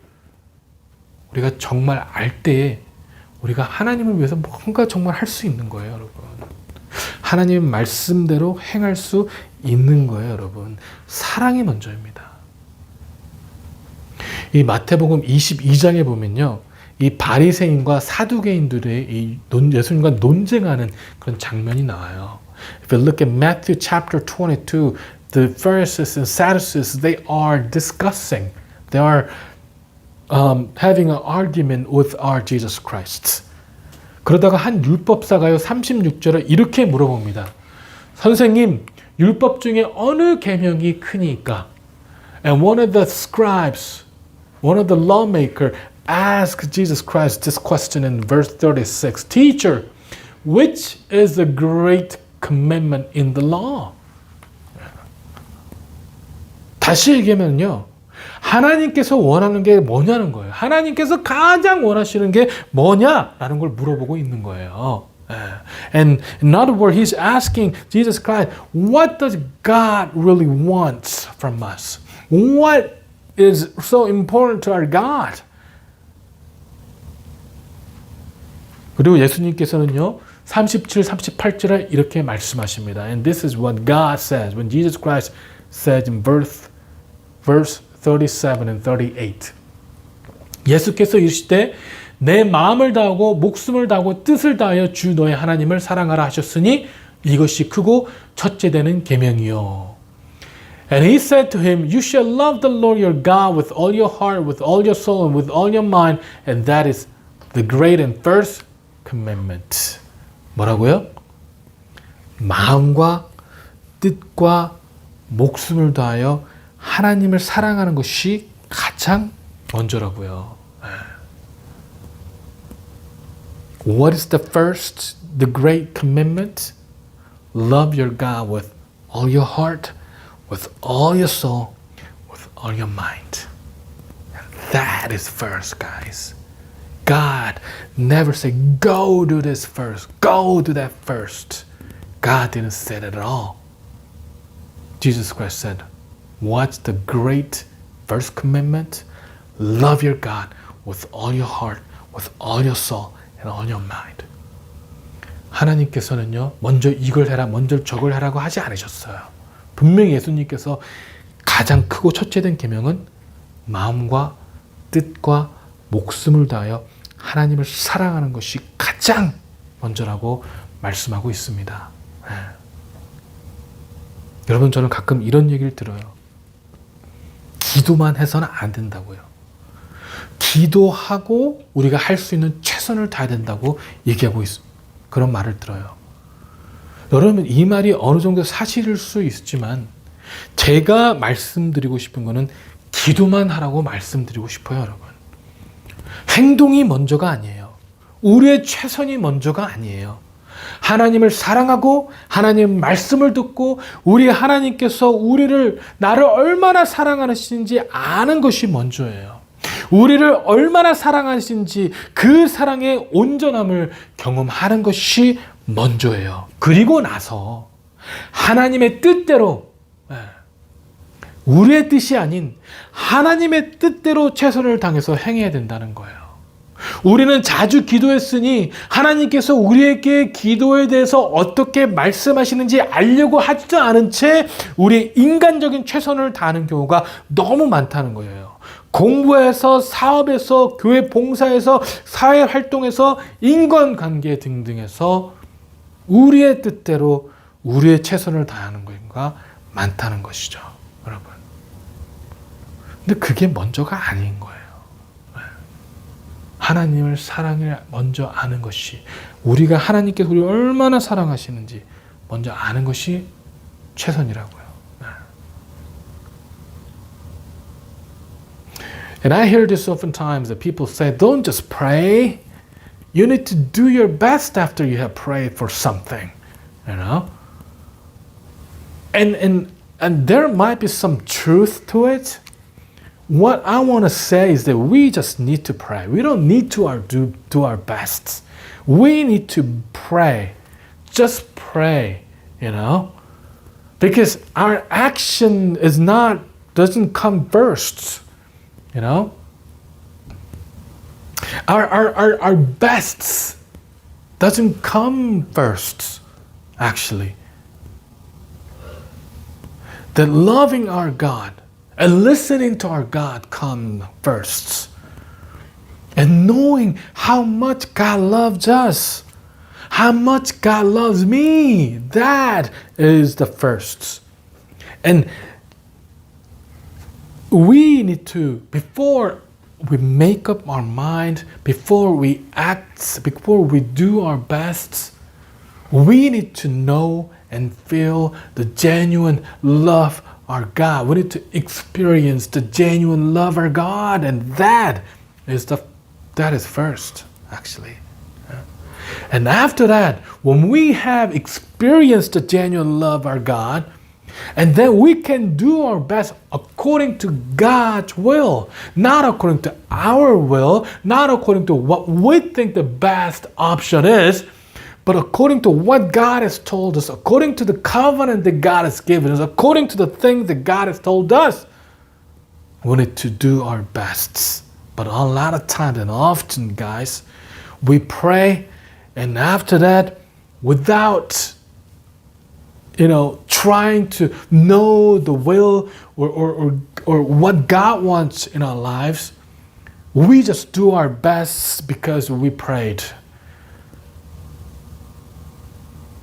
[SPEAKER 2] 우리가 정말 알 때에 우리가 하나님을 위해서 뭔가 정말 할 수 있는 거예요, 여러분. 하나님의 말씀대로 행할 수 있는 거예요, 여러분. 사랑이 먼저입니다. 이 마태복음 22장에 보면요, 이 바리새인과 사두개인들의 이 예수님과 논쟁하는 그런 장면이 나와요. If you look at Matthew chapter 22, the Pharisees and Sadducees, they are discussing, they are having an argument with our Jesus Christ. 그러다가 한 율법사가요, 36절에 이렇게 물어봅니다. 선생님, 율법 중에 어느 계명이 크니까? And one of the scribes, one of the lawmaker asked Jesus Christ this question in verse 36. Teacher, which is the great commandment in the law? 다시 얘기하면요. 하나님께서 원하는 게 뭐냐는 거예요. 하나님께서 가장 원하시는 게 뭐냐라는 걸 물어보고 있는 거예요. And in other words, he's asking Jesus Christ, what does God really want from us? What is so important to our God? 그리고 예수님께서는요, 37, 38절에 이렇게 말씀하십니다. And this is what God says when Jesus Christ said in verse 37 and 38. 예수께서 이르시되 내 마음을 다하고 목숨을 다하고 뜻을 다하여 주 너의 하나님을 사랑하라 하셨으니 이것이 크고 첫째 되는 계명이요. And he said to him, you shall love the Lord your God with all your heart, with all your soul, and with all your mind, and that is the great and first commandment. 뭐라고요? 마음과 뜻과 목숨을 다하여 하나님을 사랑하는 것이 가장 먼저라고요. What is the first, the great commandment? Love your God with all your heart, with all your soul, with all your mind. That is first, guys. God never said, go do this first, go do that first. God didn't say that at all. Jesus Christ said, what's the great first commandment? Love your God with all your heart, with all your soul, and all your mind. 하나님께서는요, 먼저 이걸 해라, 먼저 저걸 하라고 하지 않으셨어요. 분명히 예수님께서 가장 크고 첫째 된 계명은 마음과 뜻과 목숨을 다하여 하나님을 사랑하는 것이 가장 먼저라고 말씀하고 있습니다. 여러분, 저는 가끔 이런 얘기를 들어요. 기도만 해서는 안 된다고요. 기도하고 우리가 할 수 있는 최선을 다해야 된다고 얘기하고 그런 말을 들어요. 여러분, 이 말이 어느 정도 사실일 수 있지만 제가 말씀드리고 싶은 거는 기도만 하라고 말씀드리고 싶어요, 여러분. 행동이 먼저가 아니에요. 우리의 최선이 먼저가 아니에요. 하나님을 사랑하고 하나님 말씀을 듣고 우리 하나님께서 나를 얼마나 사랑하시는지 아는 것이 먼저예요. 우리를 얼마나 사랑하시는지 그 사랑의 온전함을 경험하는 것이 먼저예요. 그리고 나서 하나님의 뜻대로, 우리의 뜻이 아닌 하나님의 뜻대로 최선을 다해서 행해야 된다는 거예요. 우리는 자주 기도했으니 하나님께서 우리에게 기도에 대해서 어떻게 말씀하시는지 알려고 하지도 않은 채 우리의 인간적인 최선을 다하는 경우가 너무 많다는 거예요. 공부에서, 사업에서, 교회 봉사에서, 사회 활동에서, 인간관계 등등에서 우리의 뜻대로 우리의 최선을 다하는 경우가 많다는 것이죠, 여러분. 근데 그게 먼저가 아닌 거예요. 하나님을 사랑을 먼저 아는 것이, 우리가 하나님께서 우리를 얼마나 사랑하시는지 먼저 아는 것이 최선이라고요. And I hear this oftentimes that people say, don't just pray. You need to do your best after you have prayed for something, you know? And there might be some truth to it. What I want to say is that we just need to pray. We don't need to do our best. We need to pray. Just pray, you know? Because our action doesn't come first, you know? Our best doesn't come first, actually. That loving our God and listening to our God come first. And knowing how much God loves us, how much God loves me, that is the first. And we need to, before we make up our mind, before we act, before we do our best, We need to know and feel the genuine love of our God. We need to experience the genuine love of our God, and that is first, actually. And after that, when we have experienced the genuine love of our God, and then we can do our best according to God's will, not according to our will, not according to what we think the best option is, but according to what God has told us, according to the covenant that God has given us, according to the things that God has told us. We need to do our best. But a lot of times and often, guys, we pray, and after that, without trying to know the will or what God wants in our lives, we just do our best because we prayed.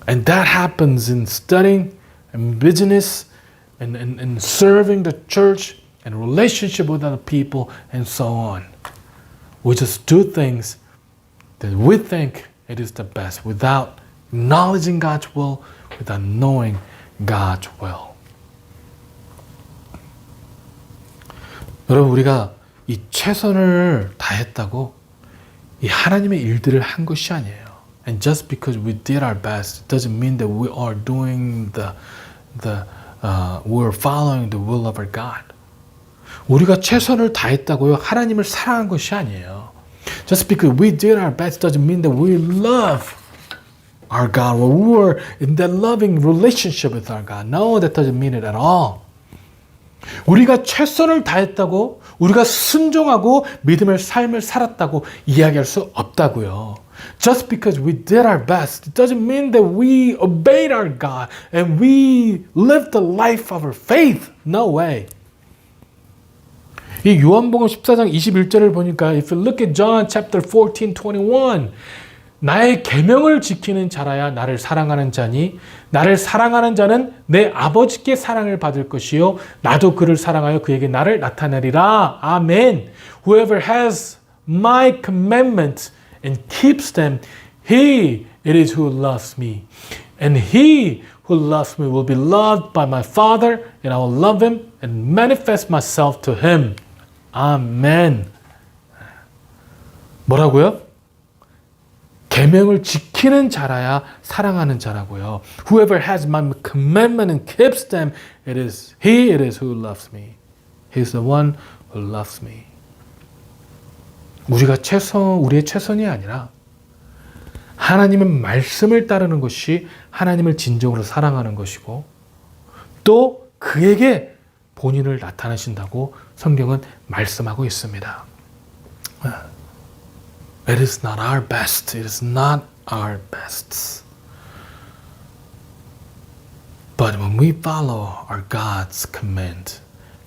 [SPEAKER 2] And that happens in studying and business and serving the church and relationship with other people and so on. We just do things that we think it is the best without acknowledging God's will, without knowing God's will. 여러분, 우리가 이 최선을 다했다고 이 하나님의 일들을 한 것이 아니에요. And just because we did our best, it doesn't mean that we are doing we're following the will of our God. 우리가 최선을 다했다고요, 하나님을 사랑한 것이 아니에요. Just because we did our best doesn't mean that we love our God, or we were in that loving relationship with our God. No, that doesn't mean it at all. 우리가 최선을 다했다고, 우리가 순종하고 믿음의 삶을 살았다고 이야기할 수 없다고요. Just because we did our best, it doesn't mean that we obeyed our God and we lived the life of our faith. No way. 이 요한복음 14장 21절을 보니까 if you look at John chapter 14:21, 나의 계명을 지키는 자라야 나를 사랑하는 자니 나를 사랑하는 자는 내 아버지께 사랑을 받을 것이요 나도 그를 사랑하여 그에게 나를 나타내리라. 아멘. Whoever has my commandments and keeps them, he it is who loves me. And he who loves me will be loved by my Father, and I will love him and manifest myself to him. 아멘. 뭐라고요? 계명을 지키는 자라야 사랑하는 자라고요. Whoever has my commandment and keeps them, it is who loves me. He is the one who loves me. 우리의 최선이 아니라 하나님의 말씀을 따르는 것이 하나님을 진정으로 사랑하는 것이고 또 그에게 본인을 나타내신다고 성경은 말씀하고 있습니다. It is not our best. It is not our best. But when we follow our God's command,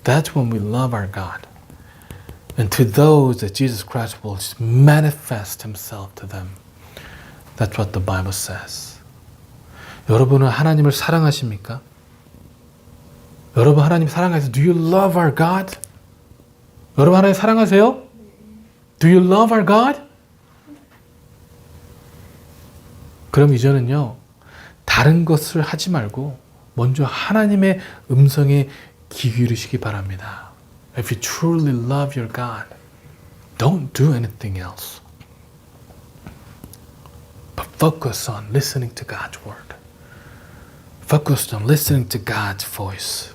[SPEAKER 2] that's when we love our God. And to those that Jesus Christ will manifest himself to them. That's what the Bible says. 여러분은 하나님을 사랑하십니까? 여러분 하나님 사랑하세요? Do you love our God? 여러분 하나님 사랑하세요? Do you love our God? 그럼 이제는요, 다른 것을 하지 말고 먼저 하나님의 음성에 귀 기울이시기 바랍니다. If you truly love your God, don't do anything else. But focus on listening to God's word. Focus on listening to God's voice.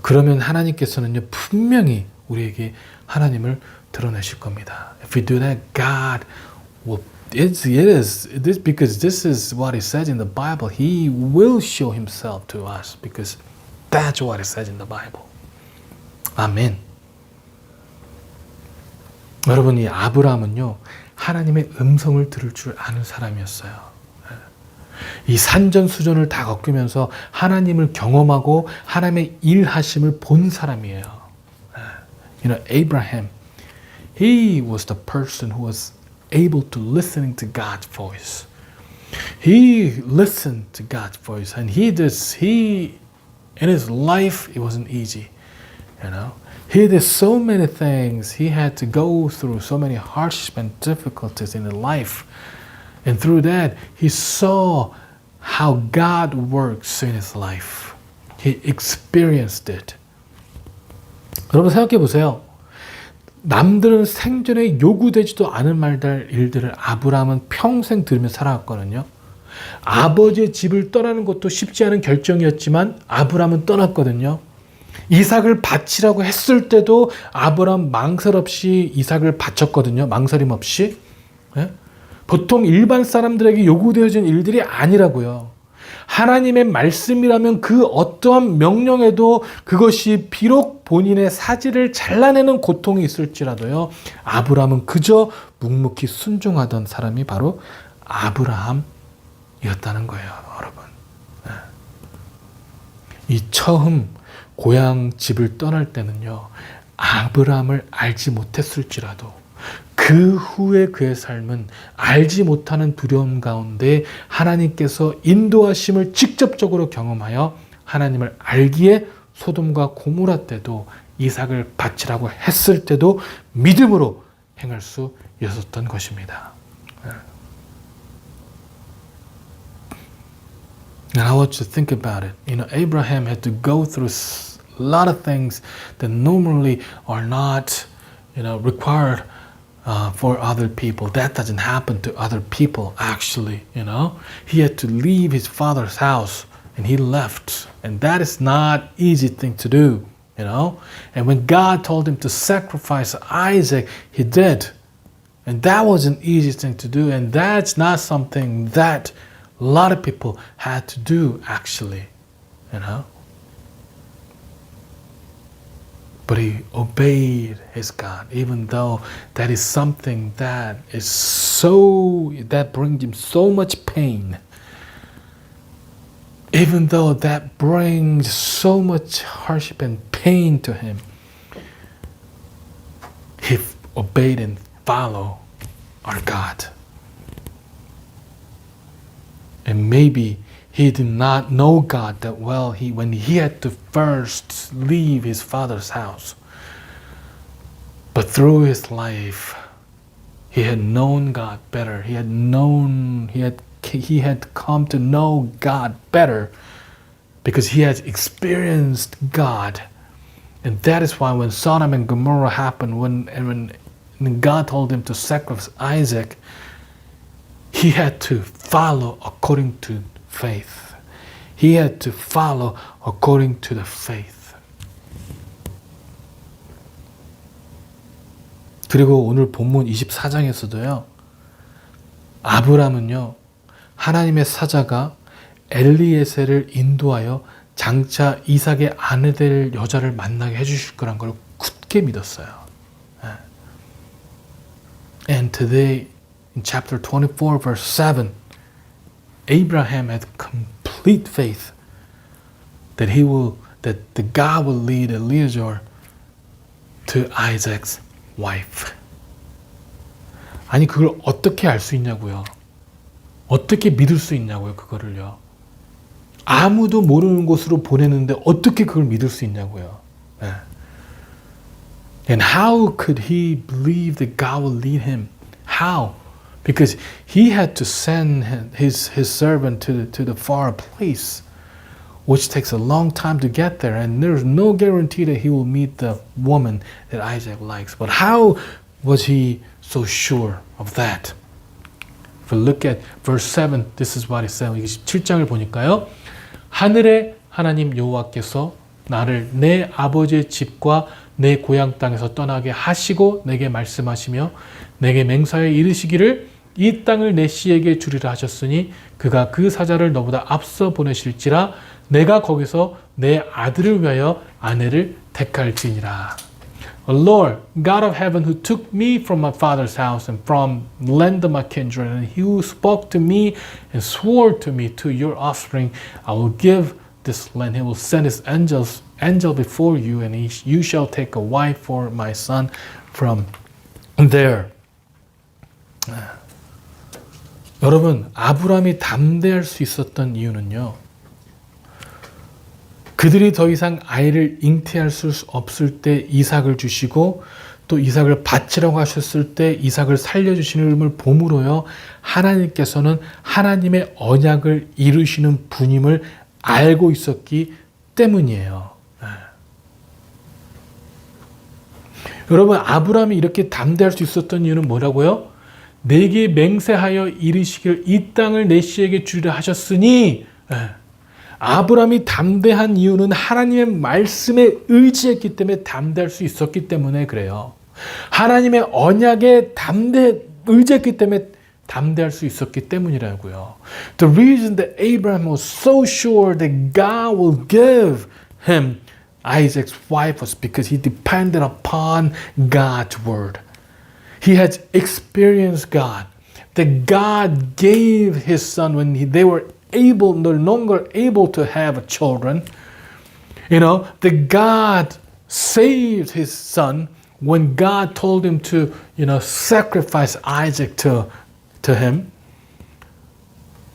[SPEAKER 2] 그러면 하나님께서는요, 분명히 우리에게 하나님을 드러내실 겁니다. If we do that, God will because this is what it says in the Bible. He will show himself to us because that's what it says in the Bible. 아멘. 여러분, 이 아브라함은요, 하나님의 음성을 들을 줄 아는 사람이었어요. 이 산전수전을 다 겪으면서 하나님을 경험하고 하나님의 일하심을 본 사람이에요. You know, Abraham, he was the person who was able to listening to God's voice. He listened to God's voice, and in his life, it wasn't easy. You know, he did so many things. He had to go through so many hardships and difficulties in his life. And through that, he saw how God works in his life. He experienced it. 여러분 생각해 보세요. 남들은 생전에 요구되지도 않은 일들을 아브라함은 평생 들으며 살아왔거든요. 아버지의 집을 떠나는 것도 쉽지 않은 결정이었지만 아브라함은 떠났거든요. 이삭을 바치라고 했을 때도 아브라함 망설 없이 이삭을 바쳤거든요. 망설임 없이. 예? 보통 일반 사람들에게 요구되어진 일들이 아니라고요. 하나님의 말씀이라면 그 어떠한 명령에도 그것이 비록 본인의 사지를 잘라내는 고통이 있을지라도요. 아브라함은 그저 묵묵히 순종하던 사람이 바로 아브라함이었다는 거예요. 여러분. 이 처음 고향 집을 떠날 때는요. 아브라함을 알지 못했을지라도 그 후에 그의 삶은 알지 못하는 두려움 가운데 하나님께서 인도하심을 직접적으로 경험하여 하나님을 알기에 소돔과 고모라 때도 이삭을 바치라고 했을 때도 믿음으로 행할 수 있었던 것입니다. And I want you to think about it. You know, Abraham had to go through a lot of things that normally are not, required for other people. That doesn't happen to other people, actually, He had to leave his father's house, and he left. And that is not easy thing to do, And when God told him to sacrifice Isaac, he did. And that was an easy thing to do, and that's not something that a lot of people had to do, actually, But he obeyed his God, even though that is something that brings him so much pain. Even though that brings so much hardship and pain to him, he obeyed and followed our God. And maybe he did not know God that well when he had to first leave his father's house. But through his life, he had known God better. He had come to know God better because he had experienced God. And that is why when Sodom and Gomorrah happened, when God told him to sacrifice Isaac, he had to follow according to faith. He had to follow according to the faith. 그리고 오늘 본문 24장에서도요. 아브라함은요. 하나님의 사자가 엘리에셀을 인도하여 장차 이삭의 아내 될 여자를 만나게 해주실 거란 걸 굳게 믿었어요. And today in chapter 24 verse 7 Abraham had complete faith that the God will lead Eliezer to Isaac's wife. 아니 그걸 어떻게 알 수 있냐고요? 어떻게 믿을 수 있냐고요? 그거를요. 아무도 모르는 곳으로 보내는데 어떻게 그걸 믿을 수 있냐고요? 네. And how could he believe that God will lead him? How? Because he had to send his servant to the far place, which takes a long time to get there, and there's no guarantee that he will meet the woman that Isaac likes. But how was he so sure of that? If we look at verse 7, this is what it says. 7장을 보니까요. 하늘의 하나님 여호와께서 나를 내 아버지의 집과 내 고향 땅에서 떠나게 하시고 내게 말씀하시며 내게 맹세하여 이르시기를 이 땅을 내 씨에게 주리라 하셨으니 그가 그 사자를 너보다 앞서 보내실지라 내가 거기서 내 아들을 위하여 아내를 택할지니라. Lord, God of heaven, who took me from my father's house and from the land of my kindred, and who spoke to me and swore to me, to your offspring, I will give this land. He will send his angel before you, and you shall take a wife for my son from there. 여러분, 아브라함이 담대할 수 있었던 이유는요. 그들이 더 이상 아이를 잉태할 수 없을 때 이삭을 주시고 또 이삭을 바치라고 하셨을 때 이삭을 살려주시는 봄으로요. 하나님께서는 하나님의 언약을 이루시는 분임을 알고 있었기 때문이에요. 여러분, 아브라함이 이렇게 담대할 수 있었던 이유는 뭐라고요? 내게 맹세하여 이르시길 이 땅을 내 씨에게 주리라 하셨으니, 아브라함이 담대한 이유는 하나님의 말씀에 의지했기 때문에 담대할 수 있었기 때문에 그래요. 하나님의 언약에 의지했기 때문에 담대할 수 있었기 때문이라고요. The reason that Abraham was so sure that God will give him Isaac's wife was because he depended upon God's word. He had experienced God. That God gave his son when they were no longer able to have children. You know, that God saved his son when God told him to, sacrifice Isaac to him.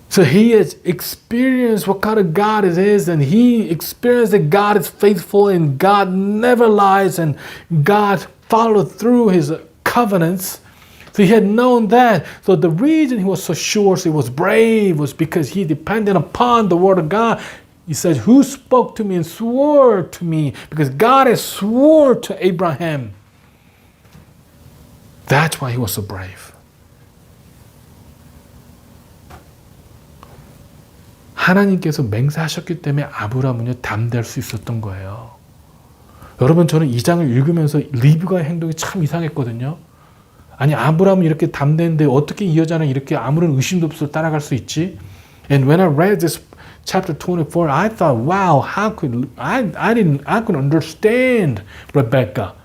[SPEAKER 2] So he has experienced what kind of God it is, and he experienced that God is faithful and God never lies and God followed through his covenants. So he had known that. So the reason he was so sure, he was brave, was because he depended upon the word of God. He said, who spoke to me and swore to me? Because God has swore to Abraham. That's why he was so brave. 하나님께서 맹세하셨기 때문에 아브라함은요 담대할 수 있었던 거예요. 여러분, 저는 이 장을 읽으면서 리브가의 행동이 참 이상했거든요. 아니, 아브라함은 이렇게 담대한데 어떻게 이 여자는 이렇게 아무런 의심도 없이 따라갈 수 있지? And when I read this chapter 24, I thought, wow, how could I could understand Rebecca,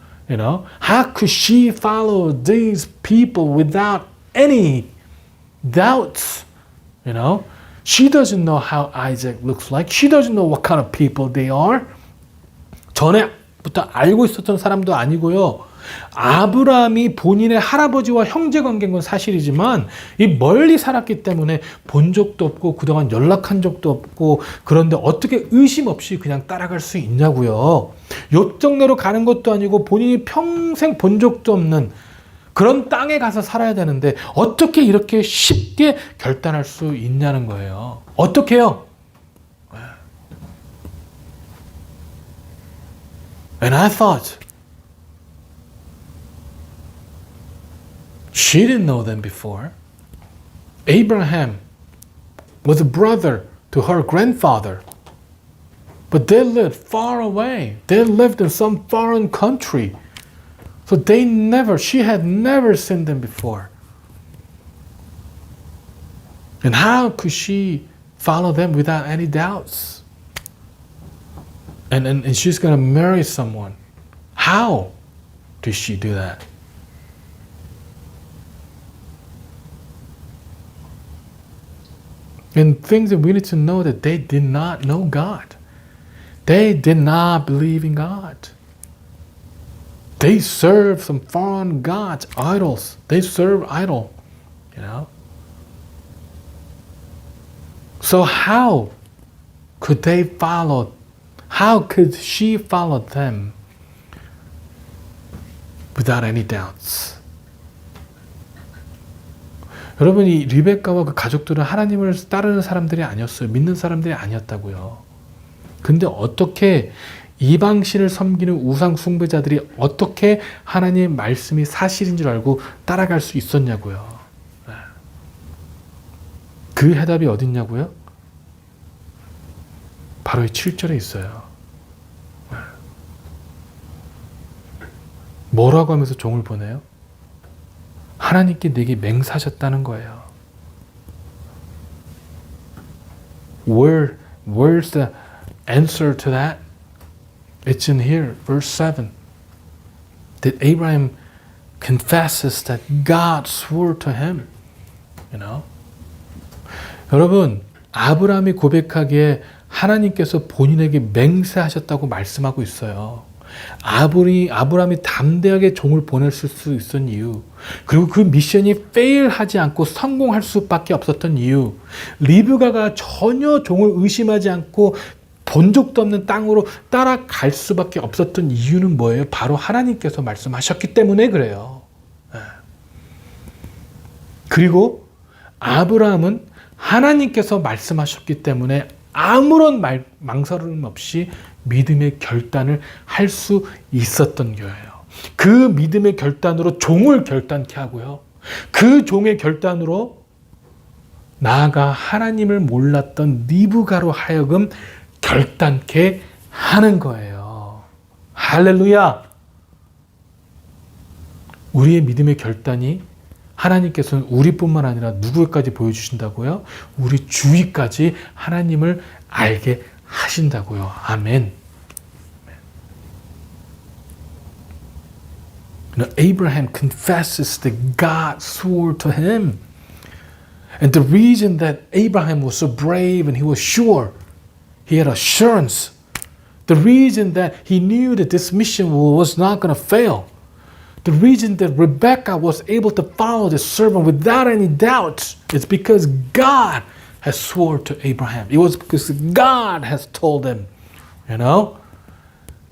[SPEAKER 2] How could she follow these people without any doubts, She doesn't know how Isaac looks like. She doesn't know what kind of people they are. 전에부터 알고 있었던 사람도 아니고요. 아브라함이 본인의 할아버지와 형제 관계인 건 사실이지만 이 멀리 살았기 때문에 본 적도 없고 그동안 연락한 적도 없고, 그런데 어떻게 의심 없이 그냥 따라갈 수 있냐고요. 옆동네로 가는 것도 아니고 본인이 평생 본 적도 없는 그런 땅에 가서 살아야 되는데 어떻게 이렇게 쉽게 결단할 수 있냐는 거예요. 어떻게요? And I thought, she didn't know them before. Abraham was a brother to her grandfather. But they lived far away. They lived in some foreign country. So she had never seen them before. And how could she follow them without any doubts? And she's going to marry someone. How did she do that? And things that we need to know, that they did not know God. They did not believe in God. They serve some foreign gods, idols. They serve idol, So how could they follow? How could she follow them without any doubts? 여러분, 이 리베카와 그 가족들은 하나님을 따르는 사람들이 아니었어요. 믿는 사람들이 아니었다고요. 근데 어떻게 이방신을 섬기는 우상 숭배자들이 어떻게 하나님의 말씀이 사실인 줄 알고 따라갈 수 있었냐고요. 그 해답이 어딨냐고요? 바로 이 7절에 있어요. 뭐라고 하면서 종을 보내요? 하나님께 내게 맹세하셨다는 거예요. Where's the answer to that? It's in here, verse 7. That Abraham confesses that God swore to him. 여러분, 아브라함이 고백하기에 하나님께서 본인에게 맹세하셨다고 말씀하고 있어요. 아브라함이 담대하게 종을 보낼 수 있었던 이유, 그리고 그 미션이 페일하지 않고 성공할 수밖에 없었던 이유, 리브가가 전혀 종을 의심하지 않고 본 적도 없는 땅으로 따라갈 수밖에 없었던 이유는 뭐예요? 바로 하나님께서 말씀하셨기 때문에 그래요. 그리고 아브라함은 하나님께서 말씀하셨기 때문에 아무런 망설임 없이 믿음의 결단을 할 수 있었던 거예요. 그 믿음의 결단으로 종을 결단케 하고요. 그 종의 결단으로 나아가 하나님을 몰랐던 리브가로 하여금 결단케 하는 거예요. 할렐루야! 우리의 믿음의 결단이 하나님께서는 우리뿐만 아니라 누구에까지 보여주신다고요? 우리 주위까지 하나님을 알게 하신다고요. 아멘. Abraham confesses that God swore to him. And the reason that Abraham was so brave and he was sure, he had assurance, the reason that he knew that this mission was not going to fail, the reason that Rebecca was able to follow the servant without any doubt is because God has sworn to Abraham. It was because God has told him, you know?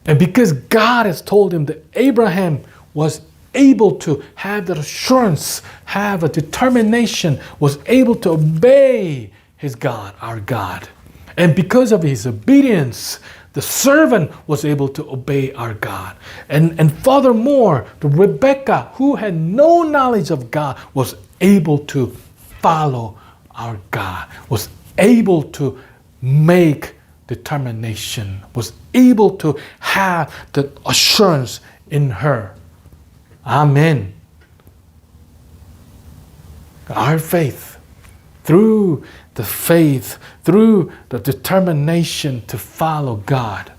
[SPEAKER 2] And because God has told him that Abraham was able to have that assurance, have a determination, was able to obey his God, our God. And because of his obedience, the servant was able to obey our God. And furthermore, the Rebecca, who had no knowledge of God, was able to follow our God, was able to make determination, was able to have the assurance in her. Amen. Our faith, through the faith, through the determination to follow God,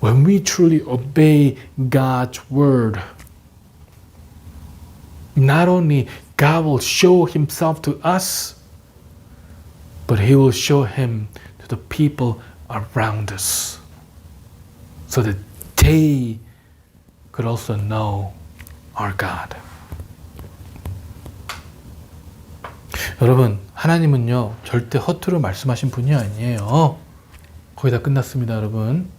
[SPEAKER 2] when we truly obey God's word, not only God will show himself to us, but he will show him to the people around us so that they could also know our God. 여러분, 하나님은요, 절대 허투루 말씀하신 분이 아니에요. 거의 다 끝났습니다, 여러분.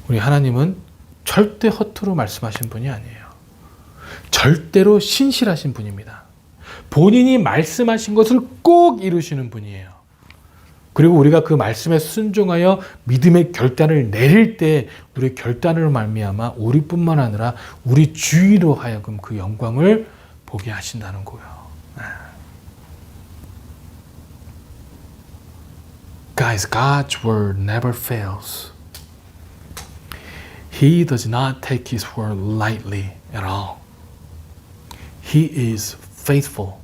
[SPEAKER 2] 우리 하나님은 절대 허투루 말씀하신 분이 아니에요. 절대로 신실하신 분입니다. 본인이 말씀하신 것을 꼭 이루시는 분이에요. 그리고 우리가 그 말씀에 순종하여 믿음의 결단을 내릴 때 우리의 결단으로 말미암아 우리뿐만 아니라 우리 주위로 하여금 그 영광을 보게 하신다는 거예요. Guys, God's word never fails. He does not take his word lightly at all. He is faithful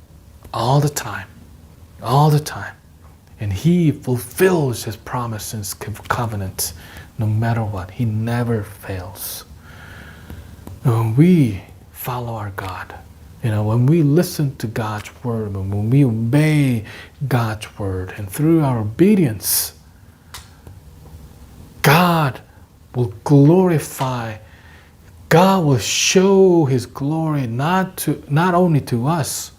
[SPEAKER 2] all the time. All the time. And he fulfills his promises, covenant, no matter what. He never fails. When we follow our God, when we listen to God's word, when we obey God's word, and through our obedience, God will glorify. God will show his glory not only to us,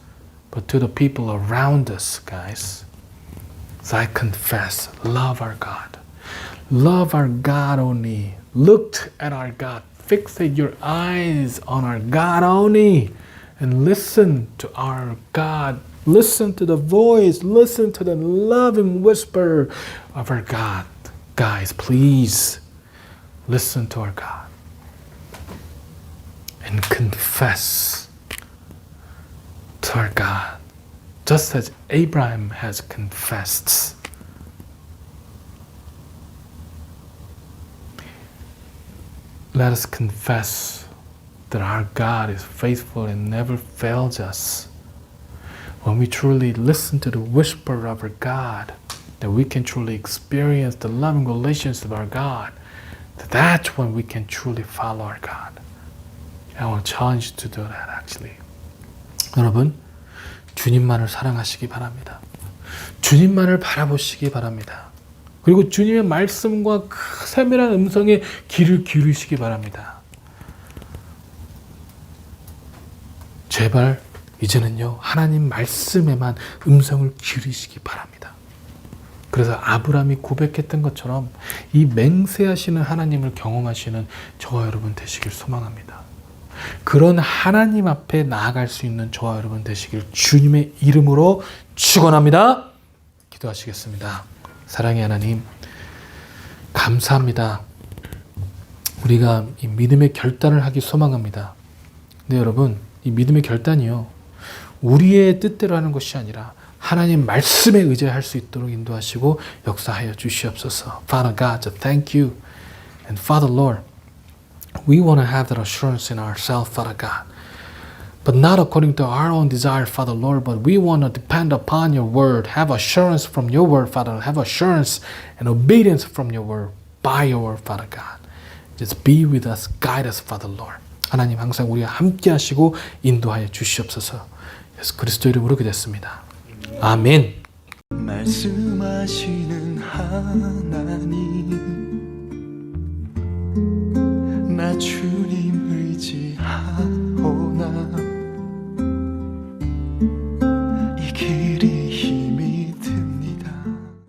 [SPEAKER 2] but to the people around us, guys. So I confess, love our God. Love our God only. Look at our God. Fixate your eyes on our God only. And listen to our God. Listen to the voice. Listen to the loving whisper of our God. Guys, please listen to our God. And confess to our God. Just as Abraham has confessed. Let us confess that our God is faithful and never fails us. When we truly listen to the whisper of our God, that we can truly experience the loving relations of our God, that's when we can truly follow our God. I want to challenge you to do that actually. 여러분, 주님만을 사랑하시기 바랍니다. 주님만을 바라보시기 바랍니다. 그리고 주님의 말씀과 그 세밀한 음성에 귀를 기울이시기 바랍니다. 제발 이제는요, 하나님 말씀에만 음성을 기울이시기 바랍니다. 그래서 아브라함이 고백했던 것처럼 이 맹세하시는 하나님을 경험하시는 저와 여러분 되시길 소망합니다. 그런 하나님 앞에 나아갈 수 있는 저와 여러분 되시길 주님의 이름으로 축원합니다. 기도하시겠습니다. 사랑의 하나님, 감사합니다. 우리가 이 믿음의 결단을 하기 소망합니다. 근데 여러분, 이 믿음의 결단이요, 우리의 뜻대로 하는 것이 아니라 하나님 말씀에 의지할 수 있도록 인도하시고 역사하여 주시옵소서. Father God, thank you. And Father Lord, we want to have that assurance in ourselves, Father God. But not according to our own desire, Father Lord, but we want to depend upon your word, have assurance from your word, Father, have assurance and obedience from your word, by your word, Father God. Just be with us, guide us, Father Lord. 하나님 항상 우리와 함께 하시고 인도하여 주시옵소서. 예수 그리스도 이름으로 기도했습니다. 아멘.
[SPEAKER 5] 말씀하시는 하나님, 나 주님 의지하